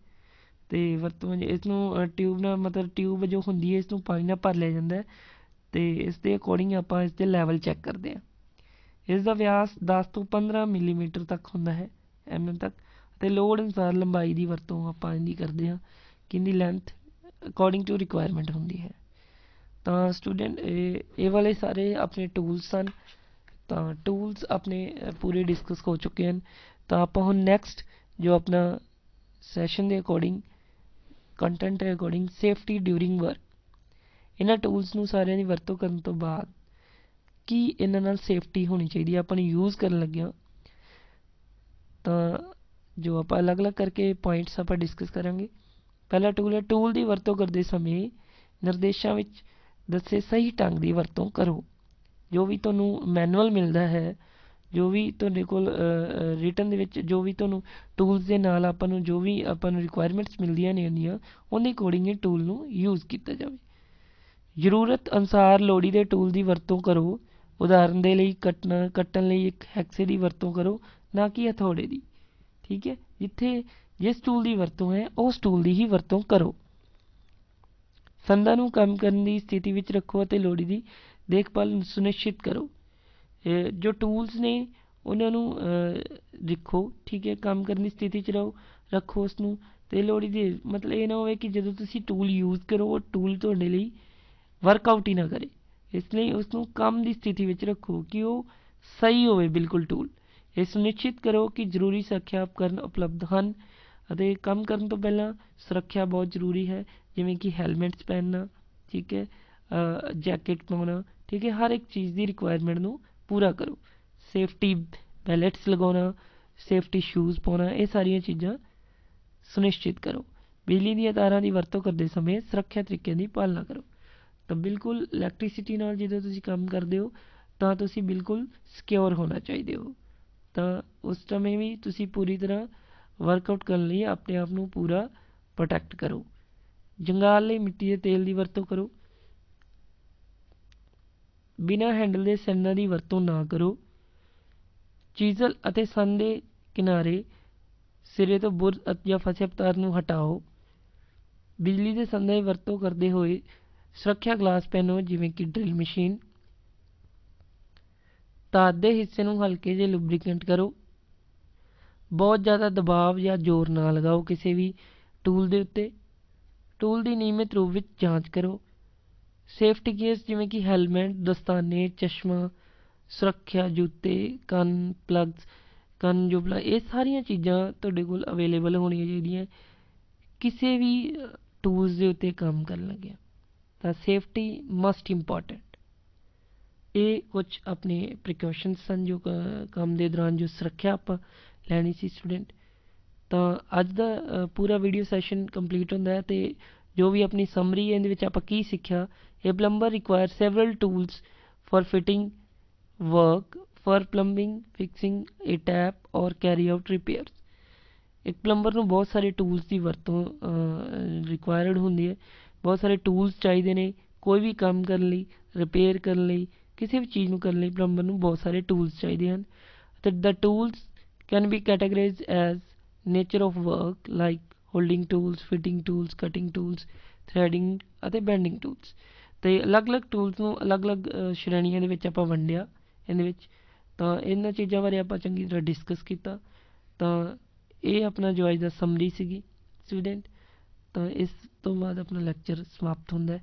S1: ਤੇ ਵਰਤੋਂ ਇਸ ਨੂੰ ਟਿਊਬ ਨਾਲ ਮਤਲਬ ਟਿਊਬ ਜੋ ਹੁੰਦੀ ਹੈ ਇਸ ਨੂੰ ਪਾਣੀ ਨਾਲ ਭਰ ਲਿਆ ਜਾਂਦਾ ਹੈ ਤੇ ਇਸ ਦੇ ਅਕੋਰਡਿੰਗ ਆਪਾਂ ਇਸ ਦੇ ਲੈਵਲ ਚੈੱਕ ਕਰਦੇ ਹਾਂ। ਇਸ ਦਾ ਵਿਆਸ 10 ਤੋਂ 15 ਮਿਲੀਮੀਟਰ ਤੱਕ ਹੁੰਦਾ ਹੈ, mm ਤੱਕ, ਅਤੇ ਲੋੜ ਅਨੁਸਾਰ ਲੰਬਾਈ ਦੀ ਵਰਤੋਂ ਆਪਾਂ ਇਹਦੀ ਕਰਦੇ ਹਾਂ ਕਿ ਇਹਦੀ ਲੈਂਥ ਅਕੋਰਡਿੰਗ ਟੂ ਰਿਕੁਆਇਰਮੈਂਟ ਹੁੰਦੀ ਹੈ। ਤਾਂ ਸਟੂਡੈਂਟ ਇਹ ਵਾਲੇ ਸਾਰੇ ਆਪਣੇ ਟੂਲਸ ਸਨ। ਤਾਂ ਟੂਲਸ ਆਪਣੇ ਪੂਰੇ ਡਿਸਕਸ ਹੋ ਚੁੱਕੇ ਹਨ। ਤਾਂ ਆਪਾਂ ਹੁਣ ਨੈਕਸਟ ਜੋ ਆਪਣਾ ਸੈਸ਼ਨ ਦੇ ਅਕੋਰਡਿੰਗ ਕੰਟੈਂਟ ਦੇ ਅਕੋਰਡਿੰਗ ਸੇਫਟੀ ਡਿਊਰਿੰਗ ਵਰਕ, ਇਹਨਾਂ ਟੂਲਸ ਨੂੰ ਸਾਰਿਆਂ ਦੀ ਵਰਤੋਂ ਕਰਨ ਤੋਂ ਬਾਅਦ ਕੀ ਇਹਨਾਂ ਨਾਲ ਸੇਫਟੀ ਹੋਣੀ ਚਾਹੀਦੀ ਹੈ ਆਪਾਂ ਨੂੰ ਯੂਜ਼ ਕਰਨ ਲੱਗਿਆਂ। ਤਾਂ ਜੋ ਆਪਾਂ ਅਲੱਗ-ਅਲੱਗ ਕਰਕੇ ਪੁਆਇੰਟਸ ਆਪਾਂ ਡਿਸਕਸ ਕਰਾਂਗੇ। ਪਹਿਲਾ ਟੂਲ ਹੈ ਟੂਲ ਦੀ ਵਰਤੋਂ ਕਰਦੇ ਸਮੇਂ ਨਿਰਦੇਸ਼ਾਂ ਵਿੱਚ ਦੱਸੇ ਸਹੀ ਢੰਗ ਦੀ ਵਰਤੋਂ ਕਰੋ। ਜੋ ਵੀ ਤੁਹਾਨੂੰ ਮੈਨੂਅਲ ਮਿਲਦਾ ਹੈ, ਜੋ ਵੀ ਤੁਹਾਡੇ ਕੋਲ ਰਿਟਨ ਦੇ ਵਿੱਚ ਜੋ ਵੀ ਤੁਹਾਨੂੰ ਟੂਲਸ ਦੇ ਨਾਲ ਆਪਾਂ ਨੂੰ ਜੋ ਵੀ ਆਪਾਂ ਨੂੰ ਰਿਕੁਆਇਰਮੈਂਟਸ ਮਿਲਦੀਆਂ ਨੇ ਹੁੰਦੀਆਂ ਉਹਦੇ ਅਕੋਰਡਿੰਗ ਇਹ ਟੂਲ ਨੂੰ ਯੂਜ਼ ਕੀਤਾ ਜਾਵੇ। ਜ਼ਰੂਰਤ ਅਨੁਸਾਰ ਲੋੜੀ ਦੇ ਟੂਲ ਦੀ ਵਰਤੋਂ ਕਰੋ। ਉਦਾਹਰਨ ਦੇ ਲਈ ਕੱਟਣ ਲਈ ਇੱਕ ਹੈਕਸੇ ਦੀ ਵਰਤੋਂ ਕਰੋ, ਨਾ ਕਿ ਹਥੌੜੇ ਦੀ। ਠੀਕ ਹੈ, ਜਿੱਥੇ ਜਿਸ ਟੂਲ ਦੀ ਵਰਤੋਂ ਹੈ ਉਸ ਟੂਲ ਦੀ ਹੀ ਵਰਤੋਂ ਕਰੋ। ਸੰਦਾਂ ਨੂੰ ਕੰਮ ਕਰਨ ਦੀ ਸਥਿਤੀ ਵਿੱਚ ਰੱਖੋ ਅਤੇ ਲੋੜੀ ਦੀ ਦੇਖਭਾਲ ਸੁਨਿਸ਼ਚਿਤ ਕਰੋ। ਜੋ ਟੂਲਸ ਨੇ ਉਹਨਾਂ ਨੂੰ ਦੇਖੋ, ਠੀਕ ਹੈ, ਕੰਮ ਕਰਨ ਦੀ ਸਥਿਤੀ 'ਚ ਰੱਖੋ ਉਸ ਨੂੰ। ਅਤੇ ਲੋੜੀ ਦੇ ਮਤਲਬ ਇਹ ਨਾ ਹੋਵੇ ਕਿ ਜਦੋਂ ਤੁਸੀਂ ਟੂਲ ਯੂਜ਼ ਕਰੋ ਉਹ ਟੂਲ ਤੁਹਾਡੇ ਲਈ ਵਰਕਆਊਟ ਹੀ ਨਾ ਕਰੇ। ਇਸ ਲਈ ਉਸ ਨੂੰ ਕੰਮ ਦੀ ਸਥਿਤੀ ਵਿੱਚ ਰੱਖੋ ਕਿ ਉਹ ਸਹੀ ਹੋਵੇ ਬਿਲਕੁਲ ਟੂਲ। ਇਹ ਸੁਨਿਸ਼ਚਿਤ ਕਰੋ ਕਿ ਜ਼ਰੂਰੀ ਸੁਰੱਖਿਆ ਉਪਕਰਨ ਉਪਲਬਧ ਹਨ ਅਤੇ ਕੰਮ ਕਰਨ ਤੋਂ ਪਹਿਲਾਂ ਸੁਰੱਖਿਆ ਬਹੁਤ ਜ਼ਰੂਰੀ ਹੈ, ਜਿਵੇਂ ਕਿ ਹੈਲਮੇਟਸ ਪਹਿਨਣਾ, ਠੀਕ ਹੈ, ਜੈਕਟ ਪਾਉਣਾ, ਠੀਕ ਹੈ, ਹਰ ਇੱਕ ਚੀਜ਼ ਦੀ ਰਿਕੁਆਇਰਮੈਂਟ ਨੂੰ ਪੂਰਾ ਕਰੋ। ਸੇਫਟੀ ਬੈਲਟਸ ਲਗਾਉਣਾ, ਸੇਫਟੀ ਸ਼ੂਜ਼ ਪਾਉਣਾ, ਇਹ ਸਾਰੀਆਂ ਚੀਜ਼ਾਂ ਸੁਨਿਸ਼ਚਿਤ ਕਰੋ। ਬਿਜਲੀ ਦੀਆਂ ਤਾਰਾਂ ਦੀ ਵਰਤੋਂ ਕਰਦੇ ਸਮੇਂ ਸੁਰੱਖਿਆ ਤਰੀਕਿਆਂ ਦੀ ਪਾਲਣਾ ਕਰੋ। ਤਾਂ ਬਿਲਕੁਲ ਇਲੈਕਟ੍ਰੀਸਿਟੀ ਨਾਲ ਜਦੋਂ ਤੁਸੀਂ ਕੰਮ ਕਰਦੇ ਹੋ ਤਾਂ ਤੁਸੀਂ ਬਿਲਕੁਲ ਸਿਕਿਉਰ ਹੋਣਾ ਚਾਹੀਦੇ ਹੋ। ਤਾਂ ਉਸ ਸਮੇਂ ਵੀ ਤੁਸੀਂ ਪੂਰੀ ਤਰ੍ਹਾਂ ਵਰਕਆਊਟ ਕਰਨ ਲਈ ਆਪਣੇ ਆਪ ਨੂੰ ਪੂਰਾ ਪ੍ਰੋਟੈਕਟ ਕਰੋ। ਜੰਗਾਲ ਲਈ ਮਿੱਟੀ ਦੇ ਤੇਲ ਦੀ ਵਰਤੋਂ ਕਰੋ। ਬਿਨਾਂ ਹੈਂਡਲ ਦੇ ਸੰਦਾਂ ਦੀ ਵਰਤੋਂ ਨਾ ਕਰੋ। ਚੀਜ਼ਲ ਅਤੇ ਸੰਦ ਦੇ ਕਿਨਾਰੇ ਸਿਰੇ ਤੋਂ ਬੁਰ ਜਾਂ ਫਸੇ ਤਾਰ ਨੂੰ ਹਟਾਓ। ਬਿਜਲੀ ਦੇ ਸੰਦਾਂ ਦੀ ਵਰਤੋਂ ਕਰਦੇ ਹੋਏ ਸੁਰੱਖਿਆ ਗਲਾਸ ਪਹਿਨੋ, ਜਿਵੇਂ ਕਿ ਡਰਿਲ ਮਸ਼ੀਨ। ਧਾਤ ਦੇ ਹਿੱਸੇ ਨੂੰ ਹਲਕੇ ਜਿਹੇ ਲੁਬਰੀਕੈਂਟ ਕਰੋ। ਬਹੁਤ ਜ਼ਿਆਦਾ ਦਬਾਅ ਜਾਂ ਜ਼ੋਰ ਨਾ ਲਗਾਓ ਕਿਸੇ ਵੀ ਟੂਲ ਦੇ ਉੱਤੇ। ਟੂਲ ਦੀ ਨਿਯਮਿਤ ਰੂਪ ਵਿੱਚ ਜਾਂਚ ਕਰੋ। ਸੇਫਟੀ ਗੇਅਰਸ ਜਿਵੇਂ ਕਿ ਹੈਲਮਟ, ਦਸਤਾਨੇ, ਚਸ਼ਮਾ, ਸੁਰੱਖਿਆ ਜੁੱਤੇ, ਕੰਨ ਪਲੱਗਸ, ਕੰਨ ਜੁਬਲਾ, ਇਹ ਸਾਰੀਆਂ ਚੀਜ਼ਾਂ ਤੁਹਾਡੇ ਕੋਲ ਅਵੇਲੇਬਲ ਹੋਣੀਆਂ ਚਾਹੀਦੀਆਂ ਕਿਸੇ ਵੀ ਟੂਲਸ ਦੇ ਉੱਤੇ ਕੰਮ ਕਰਨ ਲੱਗਿਆ। ਤਾਂ ਸੇਫਟੀ ਮਸਟ ਇੰਪੋਰਟੈਂਟ। ਇਹ ਕੁਛ ਆਪਣੇ ਪ੍ਰੀਕਾਸ਼ਨਸ ਸਨ ਜੋ ਕੰਮ ਦੇ ਦੌਰਾਨ ਜੋ ਸੁਰੱਖਿਆ ਆਪਾਂ ਲੈਣੀ ਸੀ ਸਟੂਡੈਂਟ। ਤਾਂ ਅੱਜ ਦਾ ਪੂਰਾ ਵੀਡੀਓ ਸੈਸ਼ਨ ਕੰਪਲੀਟ ਹੁੰਦਾ ਹੈ ਅਤੇ ਜੋ ਵੀ ਆਪਣੀ ਸਮਰੀ ਹੈ ਇਹਦੇ ਵਿੱਚ ਆਪਾਂ ਕੀ ਸਿੱਖਿਆ। A plumber requires several tools for fitting work, for plumbing, fixing a tap or carry out repairs. ਇੱਕ ਪਲੰਬਰ ਨੂੰ ਬਹੁਤ ਸਾਰੇ ਟੂਲਸ ਦੀ ਵਰਤੋਂ ਰਿਕੁਆਇਰਡ ਹੁੰਦੀ ਹੈ। ਬਹੁਤ ਸਾਰੇ ਟੂਲਸ ਚਾਹੀਦੇ ਨੇ ਕੋਈ ਵੀ ਕੰਮ ਕਰਨ ਲਈ, ਰਿਪੇਅਰ ਕਰਨ ਲਈ, ਕਿਸੇ ਵੀ ਚੀਜ਼ ਨੂੰ ਕਰਨ ਲਈ ਪਲੰਬਰ ਨੂੰ ਬਹੁਤ ਸਾਰੇ ਟੂਲਸ ਚਾਹੀਦੇ ਹਨ। ਅਤੇ the tools can be categorised as nature of work like holding tools, fitting tools, cutting tools, threading ਅਤੇ ਬੈਂਡਿੰਗ ਟੂਲਸ। ਅਤੇ ਅਲੱਗ-ਅਲੱਗ ਟੂਲਸ ਨੂੰ ਅਲੱਗ-ਅਲੱਗ ਸ਼੍ਰੇਣੀਆਂ ਦੇ ਵਿੱਚ ਆਪਾਂ ਵੰਡਿਆ ਇਹਦੇ ਵਿੱਚ। ਤਾਂ ਇਹਨਾਂ ਚੀਜ਼ਾਂ ਬਾਰੇ ਆਪਾਂ ਚੰਗੀ ਤਰ੍ਹਾਂ ਡਿਸਕਸ ਕੀਤਾ। ਤਾਂ ਇਹ ਆਪਣਾ ਜੋ ਅੱਜ ਦਾ ਸਮਰੀ ਸੀਗੀ ਸਟੂਡੈਂਟ। ਤਾਂ ਇਸ ਤੋਂ ਬਾਅਦ ਆਪਣਾ ਲੈਕਚਰ ਸਮਾਪਤ ਹੁੰਦਾ ਹੈ।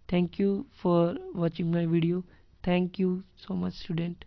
S1: Thank you for watching my video. Thank you so much student.